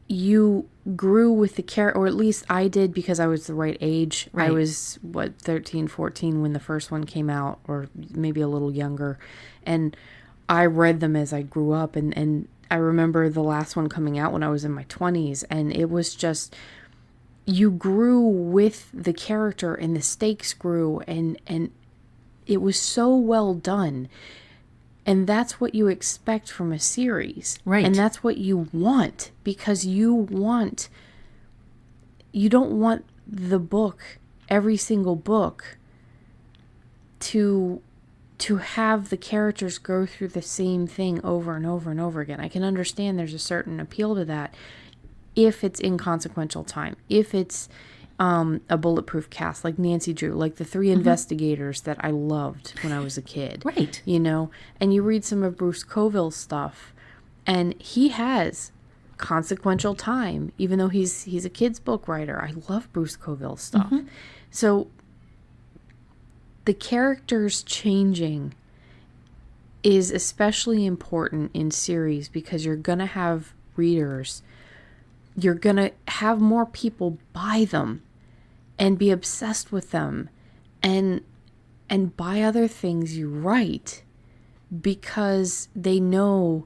you grew with the character, or at least I did, because I was the right age. Right. I was, 13, 14 when the first one came out, or maybe a little younger. And I read them as I grew up. And I remember the last one coming out when I was in my 20s. And it was just, you grew with the character and the stakes grew. And it was so well done. And that's what you expect from a series. Right. And that's what you want, because you don't want the book, every single book, to have the characters go through the same thing over and over and over again. I can understand there's a certain appeal to that if it's in Consequential Time, if it's a bulletproof cast like Nancy Drew, like the 3 investigators that I loved when I was a kid. Right. And you read some of Bruce Coville's stuff, and he has Consequential Time, even though he's a kid's book writer. I love Bruce Coville's stuff. So the characters changing is especially important in series, because you're going to have readers, you're going to have more people buy them and be obsessed with them and buy other things you write, because they know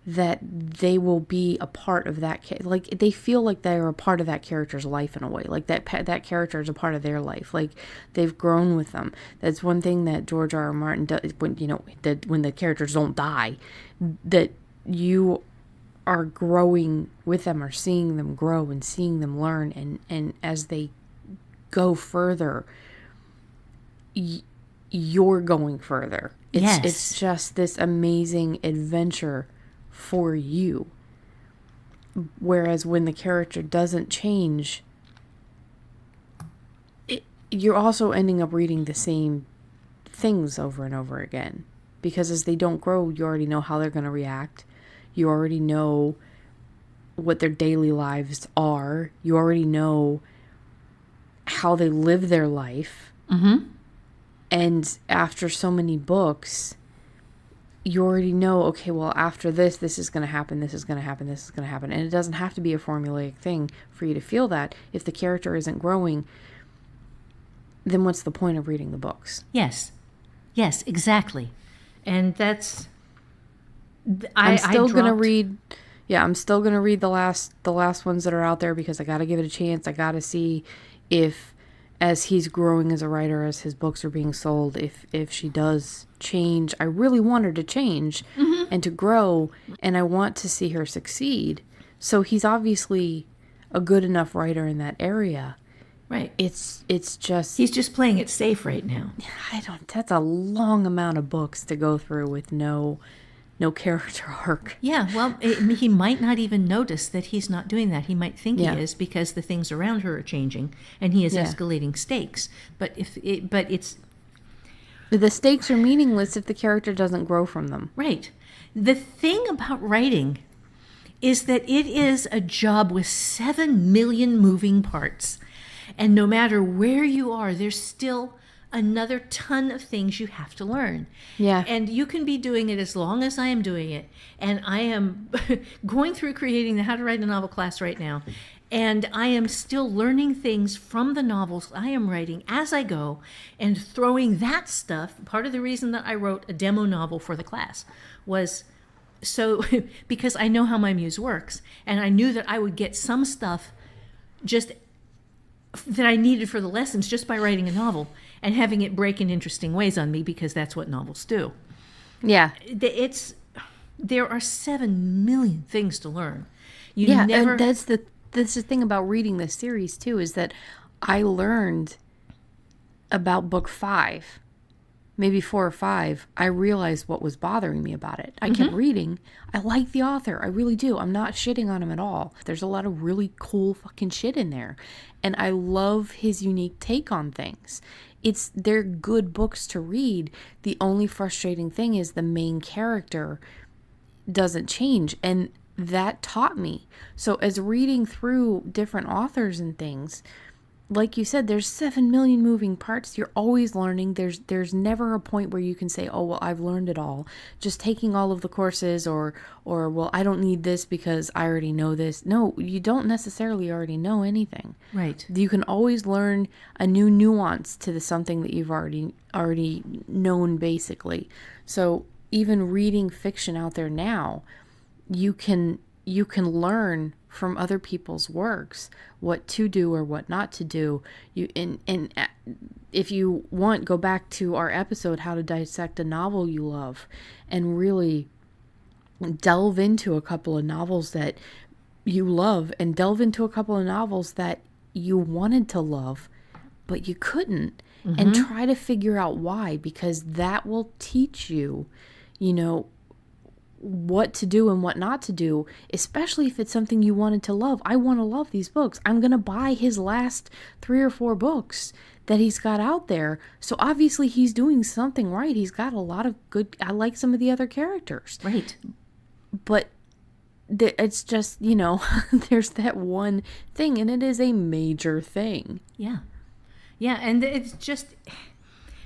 that they will be a part of that. Like, they feel like they are a part of that character's life in a way. Like that character is a part of their life. Like, they've grown with them. That's one thing that George R. R. Martin does when the characters don't die, that you are growing with them, or seeing them grow and seeing them learn, and as they go further, you're going further. It's just this amazing adventure for you. Whereas when the character doesn't change, you're also ending up reading the same things over and over again, because as they don't grow, you already know how they're going to react. You already know what their daily lives are. You already know how they live their life. And after so many books, you already know, okay, well, after this is going to happen, this is going to happen, this is going to happen. And it doesn't have to be a formulaic thing for you to feel that. If the character isn't growing, then what's the point of reading the books? Yes, exactly. And that's... I'm still going to read... Yeah, I'm still going to read the last ones that are out there, because I got to give it a chance. I got to see if, as he's growing as a writer, as his books are being sold, if she does change. I really want her to change and to grow, and I want to see her succeed. So he's obviously a good enough writer in that area. Right. It's just... He's just playing it safe right now. That's a long amount of books to go through with no character arc. Yeah, well, he might not even notice that he's not doing that. He might think he is, because the things around her are changing, and he is escalating stakes. But it's... The stakes are meaningless if the character doesn't grow from them. Right. The thing about writing is that it is a job with 7 million moving parts. And no matter where you are, there's still another ton of things you have to learn. Yeah. And you can be doing it as long as I am doing it. And I am going through creating the How to Write a Novel class right now. And I am still learning things from the novels I am writing as I go and throwing that stuff. Part of the reason that I wrote a demo novel for the class was so because I know how my muse works. And I knew that I would get some stuff just that I needed for the lessons just by writing a novel and having it break in interesting ways on me, because that's what novels do. Yeah. There are 7 million things to learn. And that's the thing about reading this series too, is that I learned about book 5, maybe 4 or 5. I realized what was bothering me about it. I kept reading. I like the author. I really do. I'm not shitting on him at all. There's a lot of really cool fucking shit in there. And I love his unique take on things. They're good books to read. The only frustrating thing is the main character doesn't change. And that taught me. So as reading through different authors and things, like you said, there's 7 million moving parts. You're always learning. There's never a point where you can say, oh, well, I've learned it all. Just taking all of the courses or, well, I don't need this because I already know this. No, you don't necessarily already know anything. Right. You can always learn a new nuance to something that you've already known, basically. So even reading fiction out there now, you can learn from other people's works what to do or what not to do. And if you want, go back to our episode, How to Dissect a Novel You Love, and really delve into a couple of novels that you love, and delve into a couple of novels that you wanted to love but you couldn't, and try to figure out why, because that will teach you, what to do and what not to do, especially if it's something you wanted to love. I want to love these books. I'm going to buy his last 3 or 4 books that he's got out there. So obviously he's doing something right. He's got a lot of good, I like some of the other characters. Right. But it's just, there's that one thing, and it is a major thing. Yeah. Yeah, and it's just,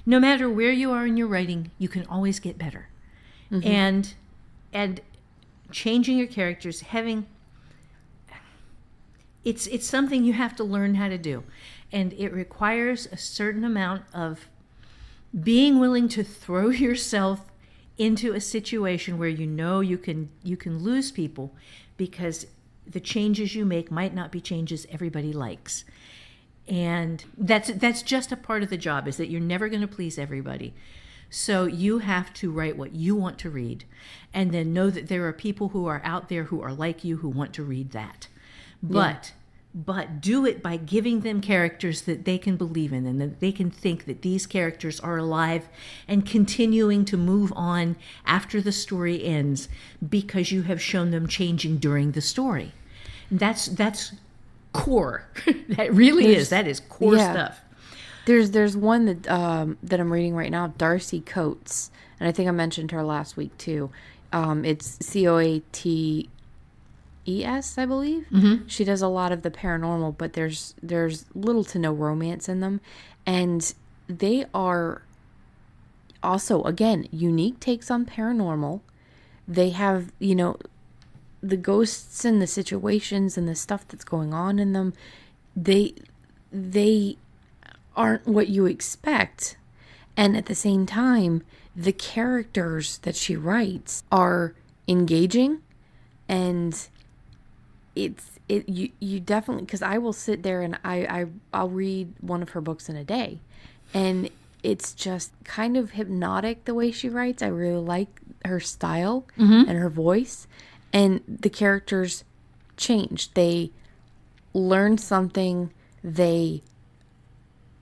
no matter where you are in your writing, you can always get better. And changing your characters, it's something you have to learn how to do. And it requires a certain amount of being willing to throw yourself into a situation where you can lose people, because the changes you make might not be changes everybody likes. And that's just a part of the job, is that you're never going to please everybody. So you have to write what you want to read, and then know that there are people who are out there who are like you, who want to read that. But do it by giving them characters that they can believe in, and that they can think that these characters are alive and continuing to move on after the story ends, because you have shown them changing during the story. That's core. That really is. That is core stuff. There's one that I'm reading right now, Darcy Coates, and I think I mentioned her last week too. It's Coates, I believe. She does a lot of the paranormal, but there's little to no romance in them, and they are also, again, unique takes on paranormal. They have, the ghosts and the situations and the stuff that's going on in them. They aren't what you expect, and at the same time, the characters that she writes are engaging, and you definitely, because I will sit there and I'll read one of her books in a day, and it's just kind of hypnotic the way she writes. I really like her style and her voice, and the characters change. They learn something.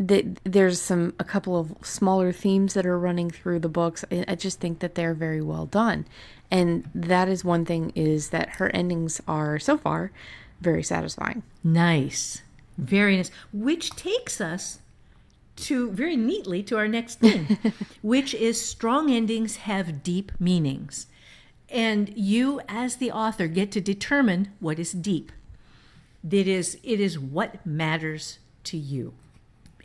There's a couple of smaller themes that are running through the books. I just think that they're very well done. And that is one thing, is that her endings are, so far, very satisfying. Nice. Very nice. Which takes us very neatly to our next thing, which is strong endings have deep meanings. And you, as the author, get to determine what is deep. It is what matters to you.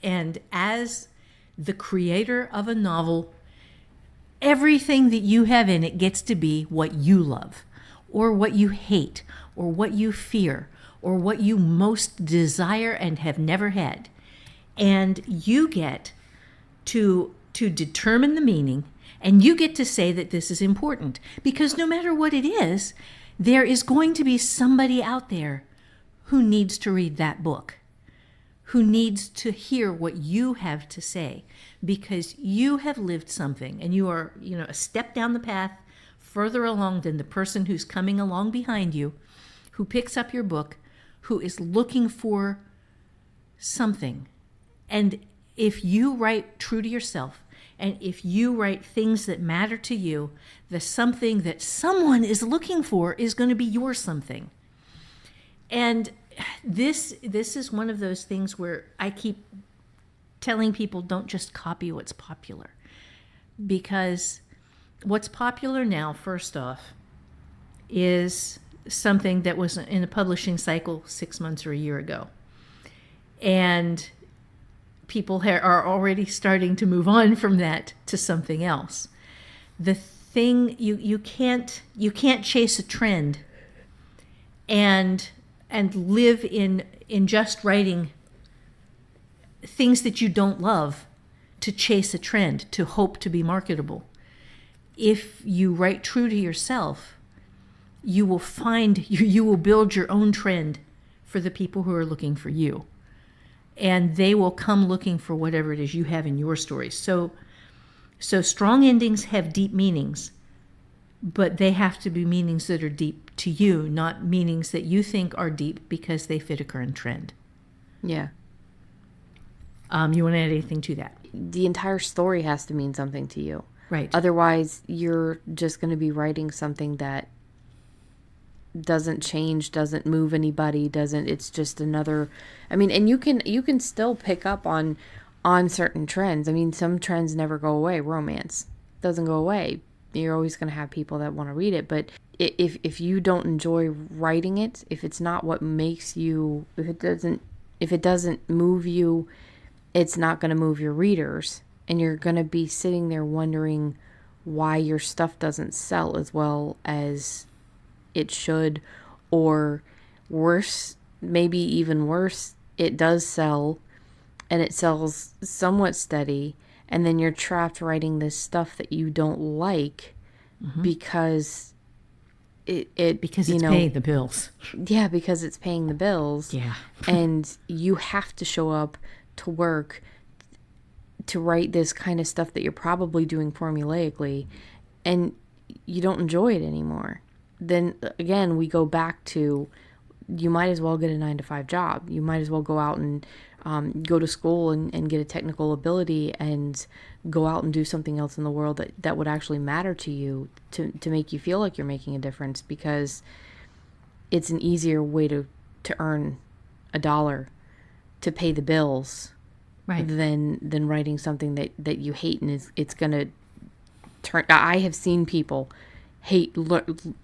And as the creator of a novel, everything that you have in it gets to be what you love, or what you hate, or what you fear, or what you most desire and have never had. And you get to determine the meaning, and you get to say that this is important. Because no matter what it is, there is going to be somebody out there who needs to read that book, who needs to hear what you have to say, because you have lived something, and you are, a step down the path further along than the person who's coming along behind you, who picks up your book, who is looking for something. And if you write true to yourself, and if you write things that matter to you, the something that someone is looking for is going to be your something. And this is one of those things where I keep telling people, don't just copy what's popular. Because what's popular now, first off, is something that was in a publishing cycle 6 months or a year ago. And people are already starting to move on from that to something else. The thing, you can't chase a trend and live in just writing things that you don't love to chase a trend, to hope to be marketable. If you write true to yourself, you will find, you will build your own trend for the people who are looking for you. And they will come looking for whatever it is you have in your story. So strong endings have deep meanings, but they have to be meanings that are deep to you, not meanings that you think are deep because they fit a current trend. Yeah. You want to add anything to that? The entire story has to mean something to you. Right. Otherwise, you're just going to be writing something that doesn't change, doesn't move anybody, it's just another, and you can still pick up on certain trends. Some trends never go away. Romance doesn't go away. You're always going to have people that want to read it, but if you don't enjoy writing it, if it's not what makes you, if it doesn't move you, it's not going to move your readers, and you're going to be sitting there wondering why your stuff doesn't sell as well as it should, or worse, maybe even worse, it does sell, and it sells somewhat steady, and then you're trapped writing this stuff that you don't like because because it's paying the bills. Yeah, because it's paying the bills. Yeah. And you have to show up to work to write this kind of stuff that you're probably doing formulaically, and you don't enjoy it anymore. Then again, we go back to, you might as well get a 9-to-5 job. You might as well go out and go to school and get a technical ability and go out and do something else in the world that would actually matter to you, to make you feel like you're making a difference, because it's an easier way to earn $1 to pay the bills, right, than writing something that you hate, and it's going to turn. I have seen people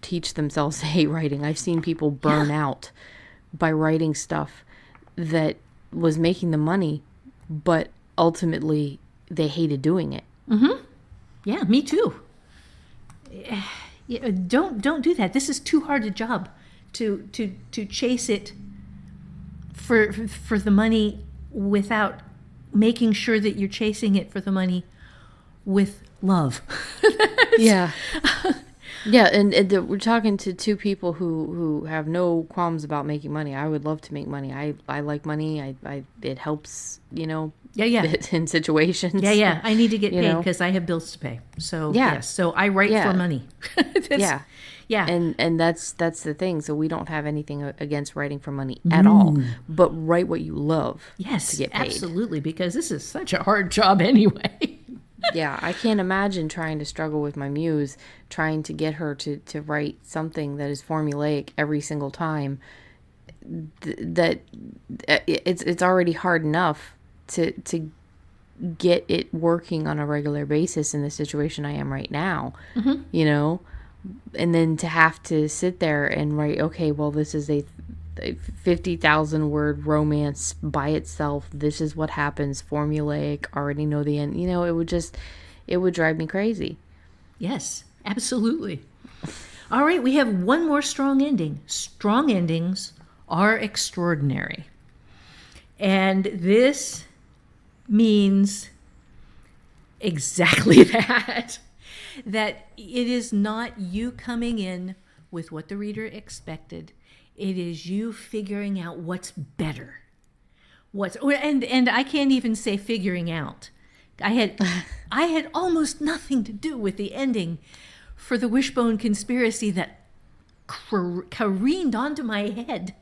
teach themselves to hate writing. I've seen people burn out by writing stuff that was making them money, but ultimately they hated doing it. Mm-hmm. Yeah, me too. Yeah, don't do that. This is too hard a job to chase it for the money without making sure that you're chasing it for the money with love. Yeah. Yeah, and we're talking to two people who have no qualms about making money. I would love to make money. I like money. It helps, in situations. Yeah. I need to get paid because I have bills to pay. So yes, so I write for money. Yeah. And that's the thing. So we don't have anything against writing for money at all. But write what you love. Yes, to get paid. Absolutely, because this is such a hard job anyway. Yeah, I can't imagine trying to struggle with my muse, trying to get her to write something that is formulaic every single time. That it's already hard enough to get it working on a regular basis in the situation I am right now, and then to have to sit there and write, okay, well, this is a 50,000 word romance by itself. This is what happens, formulaic, already know the end. It would drive me crazy. Yes, absolutely. All right, we have one more strong ending. Strong endings are extraordinary. And this means exactly that. That it is not you coming in with what the reader expected. It is you figuring out what's better. And I can't even say figuring out. I had almost nothing to do with the ending for the Wishbone conspiracy that careened onto my head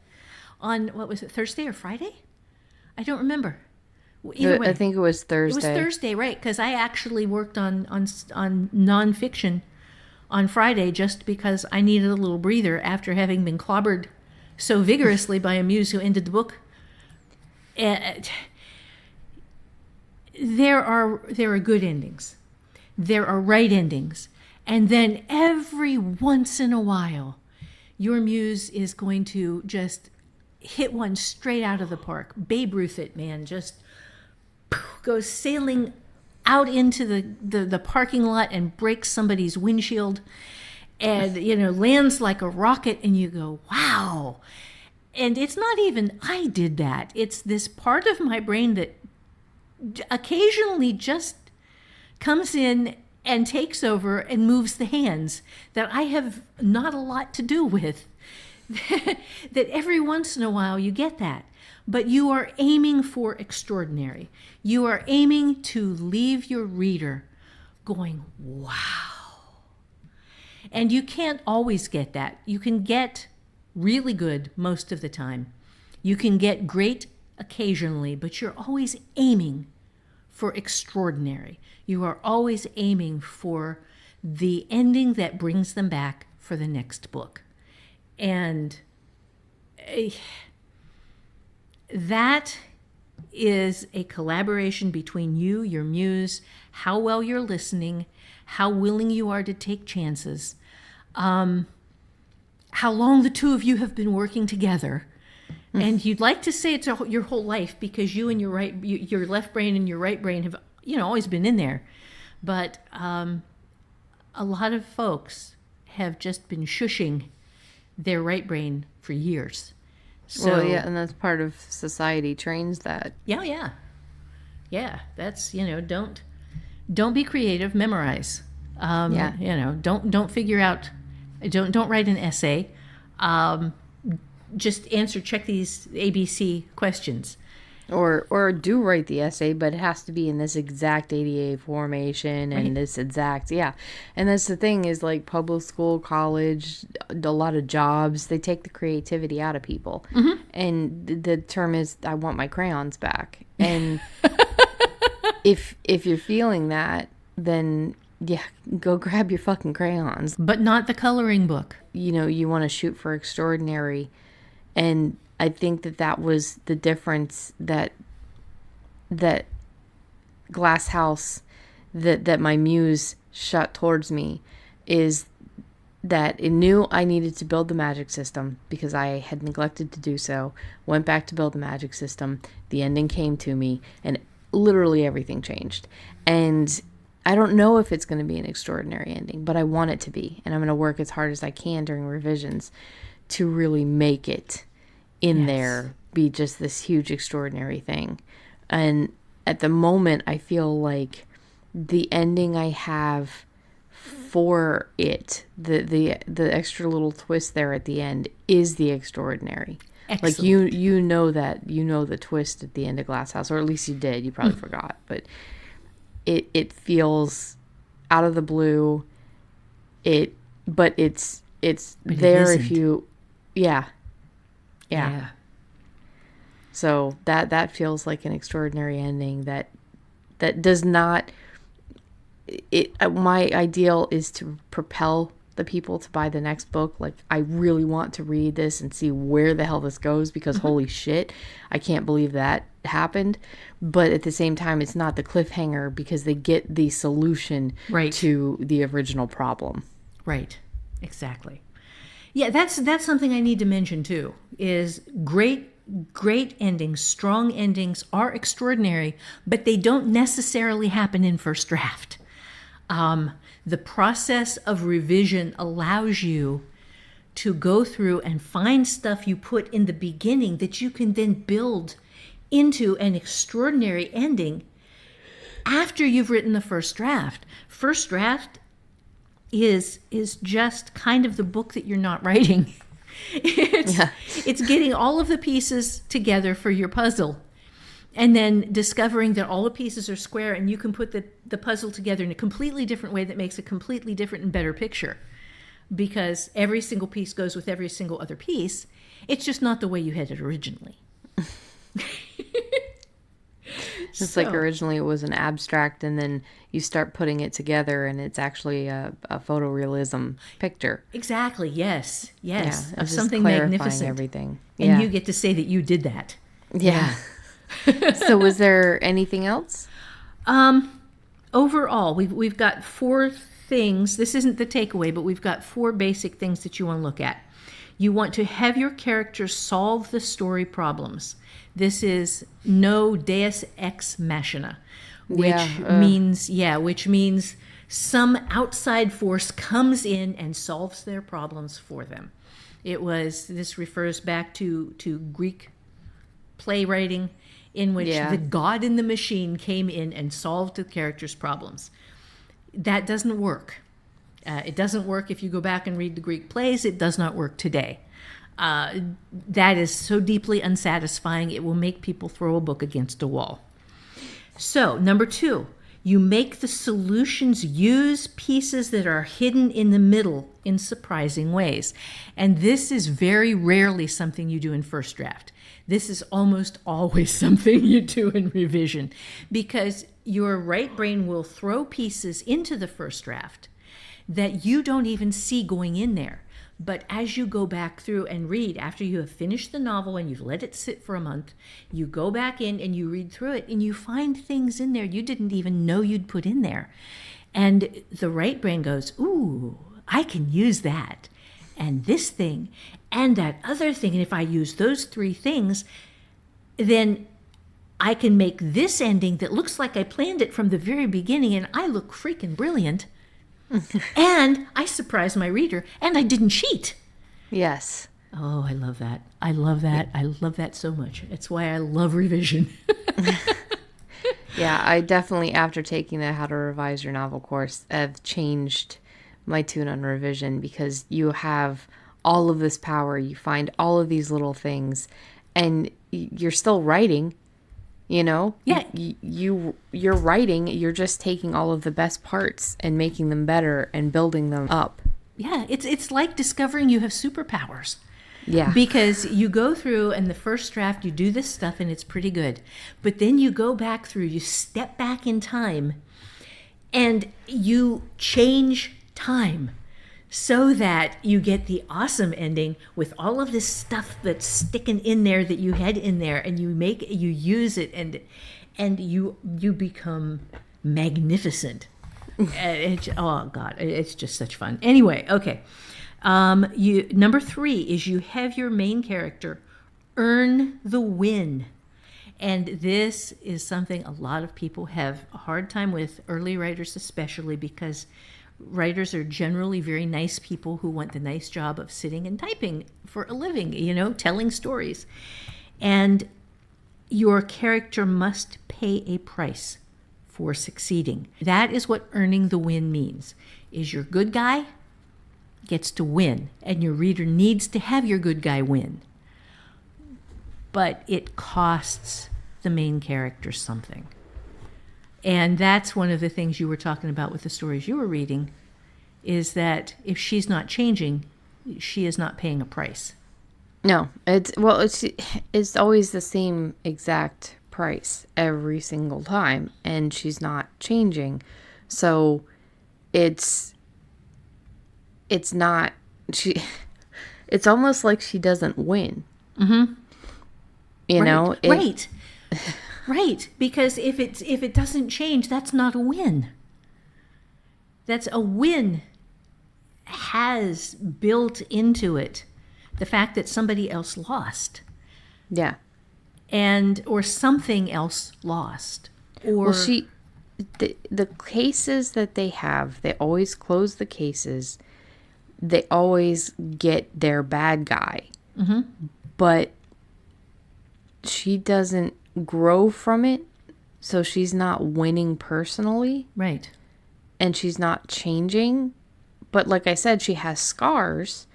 on, what was it, Thursday or Friday? I don't remember. Either way, I think it was Thursday. It was Thursday, right? Because I actually worked on nonfiction on Friday just because I needed a little breather after having been clobbered so vigorously by a muse who ended the book. There are good endings. There are right endings. And then every once in a while, your muse is going to just hit one straight out of the park. Babe Ruth it, man. Just goes sailing out into the parking lot and breaks somebody's windshield and, lands like a rocket, and you go, wow. And it's not even I did that. It's this part of my brain that occasionally just comes in and takes over and moves the hands that I have not a lot to do with. That every once in a while you get that. But you are aiming for extraordinary. You are aiming to leave your reader going, wow. And you can't always get that. You can get really good most of the time. You can get great occasionally, but you're always aiming for extraordinary. You are always aiming for the ending that brings them back for the next book. And that is a collaboration between you, your muse, how well you're listening, how willing you are to take chances, how long the two of you have been working together. And you'd like to say it's your whole life because you and your left brain and your right brain have, always been in there. But a lot of folks have just been shushing their right brain for years. So, well, yeah, and that's part of society trains that. Yeah. That's don't be creative. Memorize. Don't figure out. Don't write an essay. Just check these ABC questions. Or do write the essay, but it has to be in this exact ADA formation and this exact, And that's the thing is like public school, college, a lot of jobs, they take the creativity out of people. Mm-hmm. And the term is, I want my crayons back. And if you're feeling that, then go grab your fucking crayons. But not the coloring book. You want to shoot for extraordinary. And I think that was the difference that Glass House, that my muse shot towards me, is that it knew I needed to build the magic system because I had neglected to do so. Went back to build the magic system. The ending came to me, and literally everything changed. And I don't know if it's going to be an extraordinary ending, but I want it to be. And I'm going to work as hard as I can during revisions to really make it in there be just this huge extraordinary thing. And at the moment I feel like the ending I have for it, the extra little twist there at the end is the extraordinary. Excellent. Like you know the twist at the end of Glass House, or at least you did, you probably forgot, but it feels out of the blue. But it's there if you Yeah. So that feels like an extraordinary ending that does not. My ideal is to propel the people to buy the next book. Like, I really want to read this and see where the hell this goes because holy shit, I can't believe that happened. But at the same time, it's not the cliffhanger because they get the solution to the original problem. Right. Exactly. Yeah, that's something I need to mention too. Is great endings, strong endings are extraordinary, but they don't necessarily happen in first draft. The process of revision allows you to go through and find stuff you put in the beginning that you can then build into an extraordinary ending after you've written the first draft. First draft is just kind of the book that you're not writing. It's getting all of the pieces together for your puzzle, and then discovering that all the pieces are square, and you can put the puzzle together in a completely different way that makes a completely different and better picture, because every single piece goes with every single other piece. It's just not the way you had it originally. It's like originally it was an abstract, and then you start putting it together, and it's actually a photorealism picture. Exactly. Yes. Yeah, Of something magnificent. Everything. And you get to say that you did that. Yeah. So was there anything else? Overall, we've got 4 things. This isn't the takeaway, but we've got 4 basic things that you want to look at. You want to have your characters solve the story problems. This is no deus ex machina, which means some outside force comes in and solves their problems for them. This refers back to Greek playwriting, in which the god in the machine came in and solved the characters' problems. That doesn't work. It doesn't work if you go back and read the Greek plays. It does not work today. That is so deeply unsatisfying, it will make people throw a book against a wall. So, number 2, you make the solutions use pieces that are hidden in the middle in surprising ways. And this is very rarely something you do in first draft. This is almost always something you do in revision, because your right brain will throw pieces into the first draft that you don't even see going in there. But as you go back through and read, after you have finished the novel and you've let it sit for a month, you go back in and you read through it and you find things in there you didn't even know you'd put in there. And the right brain goes, ooh, I can use that. And this thing and that other thing. And if I use those 3 things, then I can make this ending that looks like I planned it from the very beginning, and I look freaking brilliant. And I surprised my reader, and I didn't cheat. Yes. Oh, I love that. I love that. I love that so much. It's why I love revision. Yeah, I definitely, after taking the How to Revise Your Novel course, have changed my tune on revision, because you have all of this power. You find all of these little things, and you're still writing. You know, you're writing, you're just taking all of the best parts and making them better and building them up. Yeah, it's like discovering you have superpowers. Yeah. Because you go through, and the first draft, you do this stuff and it's pretty good. But then you go back through, you step back in time, and you change time so that you get the awesome ending with all of this stuff that's sticking in there that you had in there, and you use it, and you become magnificent. Oh God, it's just such fun. Anyway, okay. Number 3 is you have your main character earn the win. And this is something a lot of people have a hard time with, early writers especially, because writers are generally very nice people who want the nice job of sitting and typing for a living, telling stories. And your character must pay a price for succeeding. That is what earning the win means, is your good guy gets to win, and your reader needs to have your good guy win. But it costs the main character something. And that's one of the things you were talking about with the stories you were reading, is that if she's not changing, she is not paying a price. No, it's always the same exact price every single time, and she's not changing. So it's not, it's almost like she doesn't win. Mm-hmm. You know? Right. Because if it doesn't change, that's not a win. That's a win has built into it the fact that somebody else lost, Yeah. or something else lost. Or Well, the cases that they have, they always close the cases. They always get their bad guy. Mm-hmm. But she doesn't grow from it, so she's not winning personally. Right. And she's not changing. But like I said, she has scars.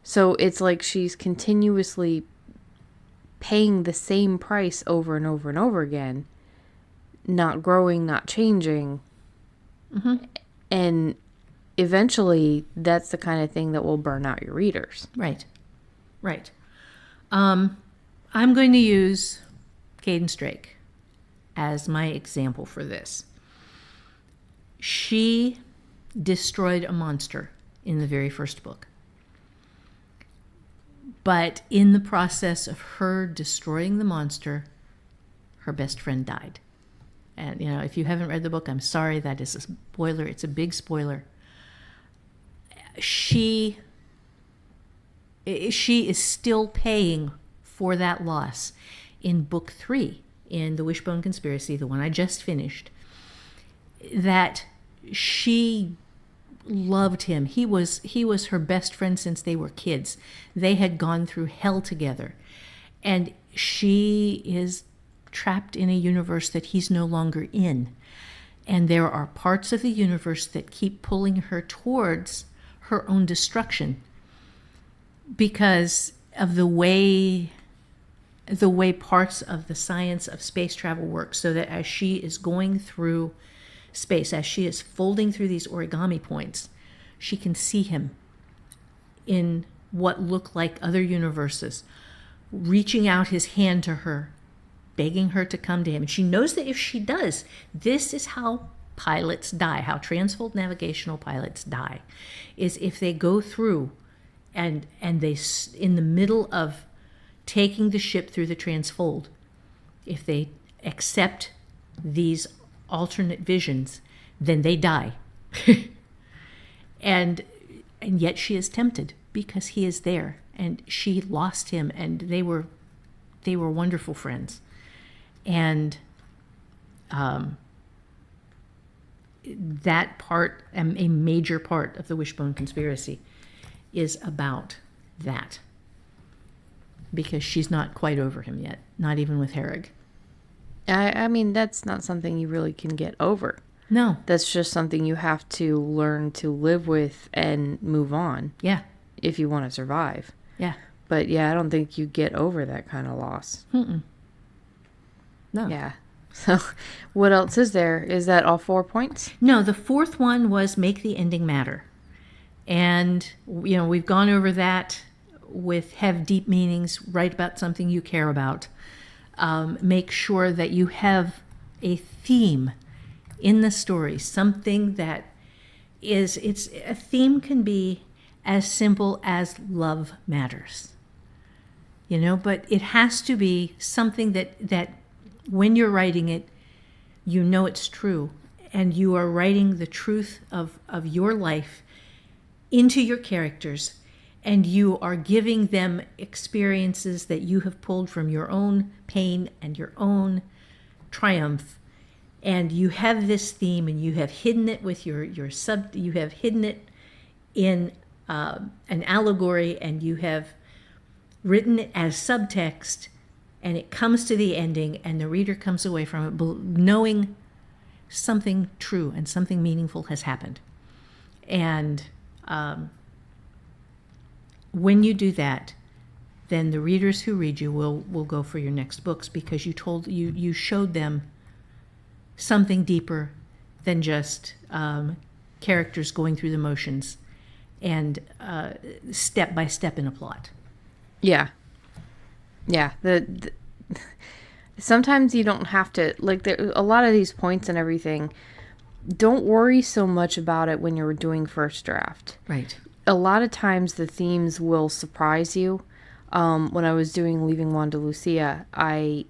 So it's like she's continuously paying the same price over and over and over again. Not growing, not changing. Mm-hmm. And eventually, that's the kind of thing that will burn out your readers. Right. Right. I'm going to use Cadence Drake as my example for this. She destroyed a monster in the very first book. But in the process of her destroying the monster, her best friend died. And, if you haven't read the book, I'm sorry, that is a spoiler. It's a big spoiler. She is still paying for that loss in book 3, in The Wishbone Conspiracy, the one I just finished, that she loved him. He was her best friend since they were kids. They had gone through hell together. And she is trapped in a universe that he's no longer in. And there are parts of the universe that keep pulling her towards her own destruction because of the way parts of the science of space travel works, so that as she is going through space, as she is folding through these origami points, she can see him in what look like other universes, reaching out his hand to her, begging her to come to him. And she knows that if she does, this is how pilots die, how transfold navigational pilots die, is if they go through and they, in the middle of taking the ship through the transfold, if they accept these alternate visions, then they die. and yet she is tempted because he is there, and she lost him, and they were wonderful friends. And that part, a major part of the Wishbone Conspiracy, is about that, because she's not quite over him yet, not even with Herrig. I mean, that's not something you really can get over. No. That's just something you have to learn to live with and move on. Yeah. If you want to survive. Yeah. But yeah, I don't think you get over that kind of loss. Mm-mm. No. Yeah. So what else is there? Is that all 4 points? No, the fourth one was make the ending matter. And, we've gone over that with have deep meanings, write about something you care about. Make sure that you have a theme in the story, something that is, a theme can be as simple as love matters, but it has to be something that when you're writing it, it's true, and you are writing the truth of your life into your characters, and you are giving them experiences that you have pulled from your own pain and your own triumph. And you have this theme, and you have hidden it with you have hidden it in an allegory, and you have written it as subtext, and it comes to the ending, and the reader comes away from it knowing something true and something meaningful has happened. And when you do that, then the readers who read you will go for your next books, because you showed them something deeper than just characters going through the motions and step by step in a plot. Yeah. Yeah. Sometimes you don't have to, a lot of these points and everything, don't worry so much about it when you're doing first draft. Right. A lot of times the themes will surprise you. When I was doing Leaving Wanda Lucia, I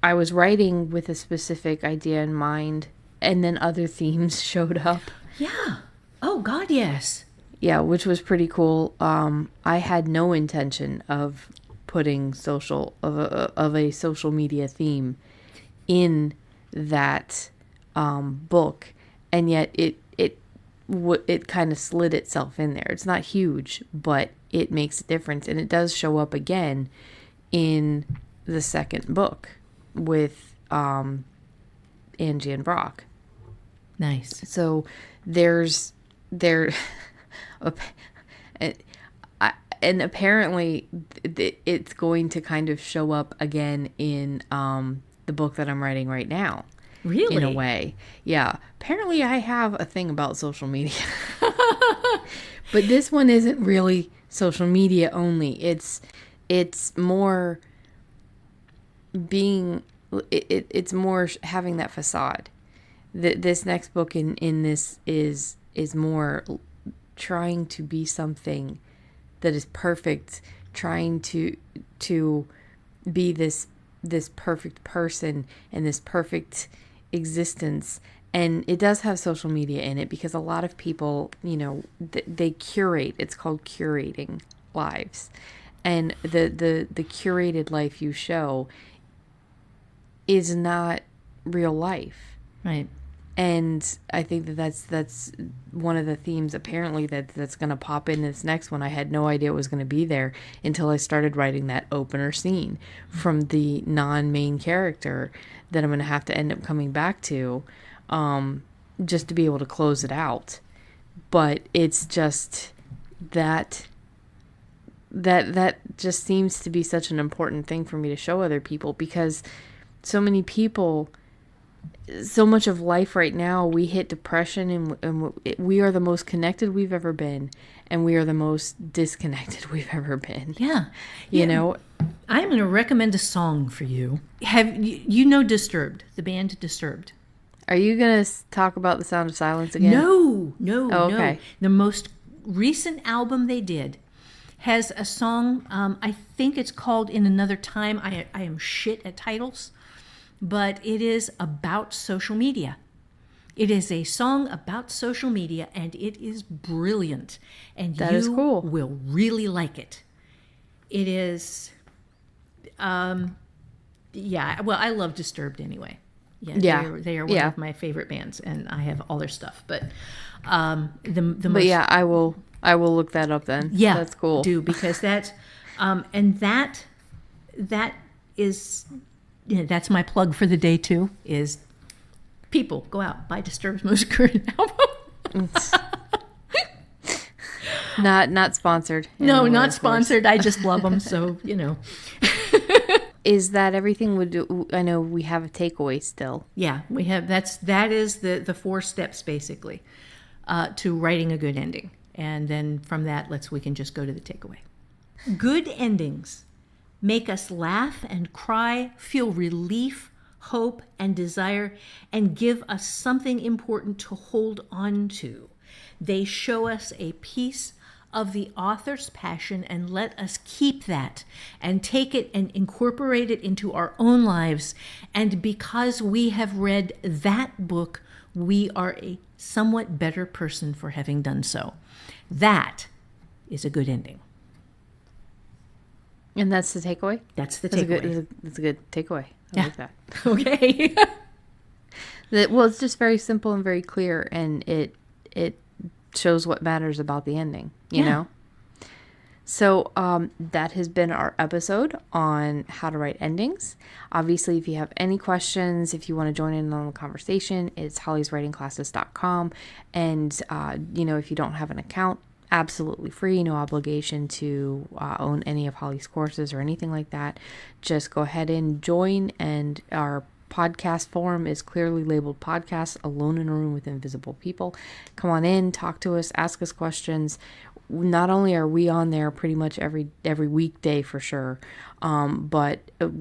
was writing with a specific idea in mind, and then other themes showed up. Yeah. Oh, God, yes. Yeah, which was pretty cool. I had no intention of putting of a social media theme in that book, and yet it kind of slid itself in there. It's not huge, but it makes a difference, and it does show up again in the second book with Angie and Brock. Nice. So there's and apparently it's going to kind of show up again in the book that I'm writing right now. Really? In a way. Yeah. Apparently I have a thing about social media. But this one isn't really social media only. It's more being it's more having that facade. This next book in this is more trying to be something that is perfect, trying to be this perfect person and this perfect existence. And it does have social media in it because a lot of people, they curate. It's called curating lives. And the curated life you show is not real life. Right. And I think that's one of the themes apparently that's going to pop in this next one. I had no idea it was going to be there until I started writing that opener scene from the non-main character that I'm going to have to end up coming back to just to be able to close it out. But it's just that just seems to be such an important thing for me to show other people, because so many people, so much of life right now, we hit depression and we are the most connected we've ever been, and we are the most disconnected we've ever been. Yeah. You know? I'm going to recommend a song for you. Have you know Disturbed, the band Disturbed? Are you going to talk about The Sound of Silence again? No. Oh, okay. No. The most recent album they did has a song, I think it's called In Another Time. I am shit at titles, but it is about social media. It is a song about social media, and it is brilliant. And that is cool. Will really like it. It is, yeah. Well, I love Disturbed anyway. Yeah. They are one of my favorite bands, and I have all their stuff. But But yeah, I will look that up then. Yeah, that's cool. Do, because that's and that is, that's my plug for the day too. Is people go out, buy Disturbed's most current album. Not sponsored. No, not sponsored. I just love them. So Is that everything we do? I know we have a takeaway still. Yeah, we have. That is the 4 steps basically to writing a good ending, and then from that, we can just go to the takeaway. Good endings make us laugh and cry, feel relief, hope, and desire, and give us something important to hold on to. They show us a piece of the author's passion and let us keep that and take it and incorporate it into our own lives. And because we have read that book, we are a somewhat better person for having done so. That is a good ending. And that's the takeaway? That's the takeaway. That's a good takeaway. I like that. Okay. Well, it's just very simple and very clear, and it shows what matters about the ending, you know? So that has been our episode on how to write endings. Obviously, if you have any questions, if you want to join in on the conversation, it's hollyswritingclasses.com. And, if you don't have an account, absolutely free, no obligation to own any of Holly's courses or anything like that. Just go ahead and join, and our podcast forum is clearly labeled podcast Alone in a Room with Invisible People. Come on in, talk to us, ask us questions. Not only are we on there pretty much every weekday for sure, but a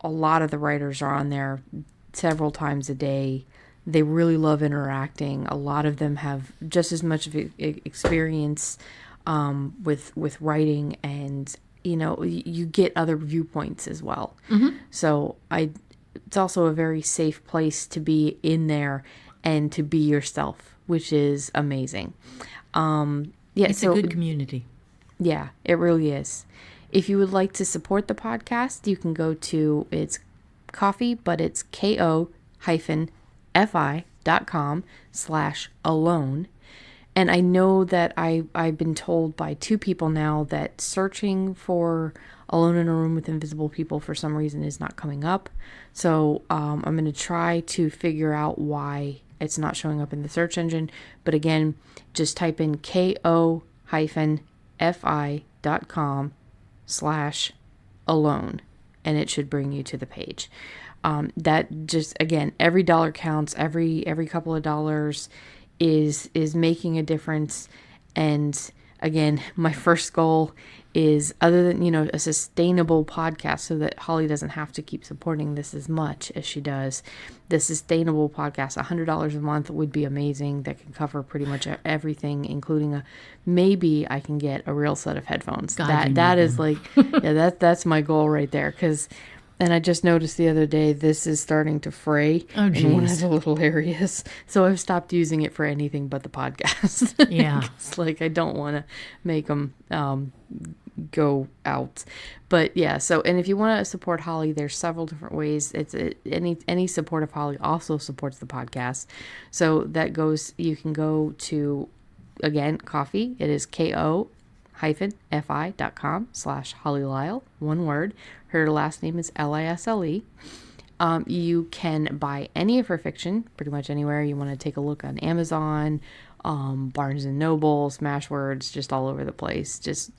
lot of the writers are on there several times a day. They really love interacting. A lot of them have just as much of experience with writing, and you get other viewpoints as well. Mm-hmm. So it's also a very safe place to be in there and to be yourself, which is amazing. Yeah, It's a good community. Yeah, it really is. If you would like to support the podcast, you can go to, it's coffee, but it's ko-fi.com/alone. And I know that I've been told by 2 people now that searching for Alone in a Room with Invisible People for some reason is not coming up. So I'm going to try to figure out why it's not showing up in the search engine. But again, just type in ko-fi.com/alone and it should bring you to the page. That just, again, every dollar counts. Every couple of dollars is making a difference. And again, my first goal is, other than, a sustainable podcast, so that Holly doesn't have to keep supporting this as much as she does. The sustainable podcast, $100 a month would be amazing. That can cover pretty much everything, including maybe I can get a real set of headphones. God, that is like, yeah, that's my goal right there. And I just noticed the other day, this is starting to fray in one of the little areas. So I've stopped using it for anything but the podcast. Yeah. It's like, I don't want to make them go out. But yeah, so, and if you want to support Holly, there's several different ways. Any support of Holly also supports the podcast. So that goes, you can go to, again, coffee. It is ko-fi.com/Holly Lyle, one word. Her last name is Lisle. You can buy any of her fiction pretty much anywhere. You want to take a look on Amazon, Barnes and Noble, Smashwords, just all over the place. Just,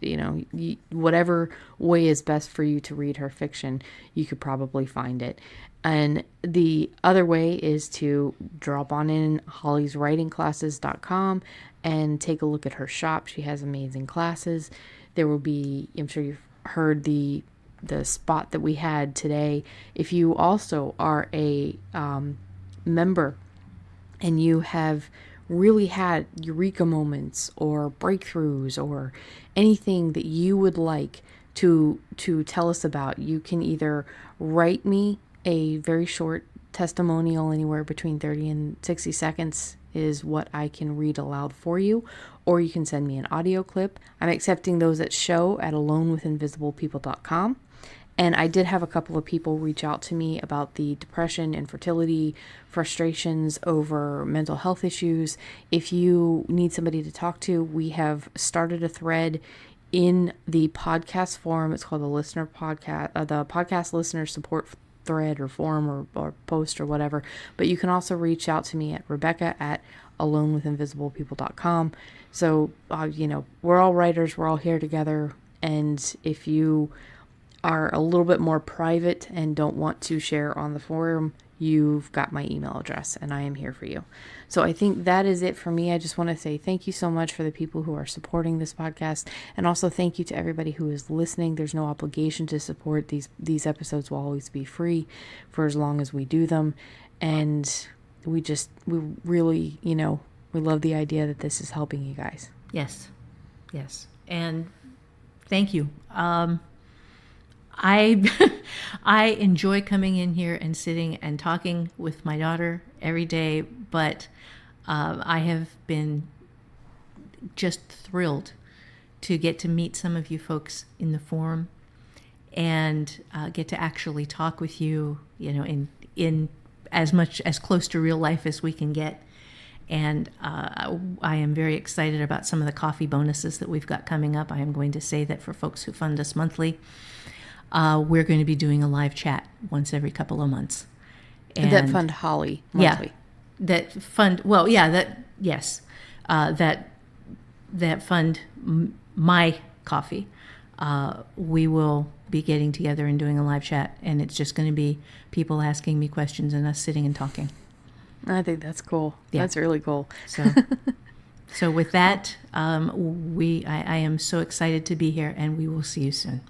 whatever way is best for you to read her fiction, you could probably find it. And the other way is to drop on in hollyswritingclasses.com and take a look at her shop. She has amazing classes. There will be, I'm sure you've heard the spot that we had today. If you also are a member and you have really had eureka moments or breakthroughs or anything that you would like to tell us about, you can either write me a very short testimonial, anywhere between 30 and 60 seconds is what I can read aloud for you, or you can send me an audio clip. I'm accepting those at show@alonewithinvisiblepeople.com. And I did have a couple of people reach out to me about the depression, infertility, frustrations over mental health issues. If you need somebody to talk to, we have started a thread in the podcast forum. It's called the podcast listener support thread or forum or post or whatever. But you can also reach out to me at rebecca@alonewithinvisiblepeople.com. So, we're all writers. We're all here together. And if you are a little bit more private and don't want to share on the forum, you've got my email address and I am here for you. So I think that is it for me. I just want to say thank you so much for the people who are supporting this podcast, and also thank you to everybody who is listening. There's no obligation to support. These episodes will always be free for as long as we do them. And we really, we love the idea that this is helping you guys. Yes. And thank you. I enjoy coming in here and sitting and talking with my daughter every day, but I have been just thrilled to get to meet some of you folks in the forum and get to actually talk with you, in as much as close to real life as we can get. And I am very excited about some of the coffee bonuses that we've got coming up. I am going to say that for folks who fund us monthly, we're going to be doing a live chat once every couple of months. And that fund Holly monthly. Yeah, that fund my coffee. We will be getting together and doing a live chat, and it's just going to be people asking me questions and us sitting and talking. I think that's cool. Yeah. That's really cool. So with that, I am so excited to be here, and we will see you soon.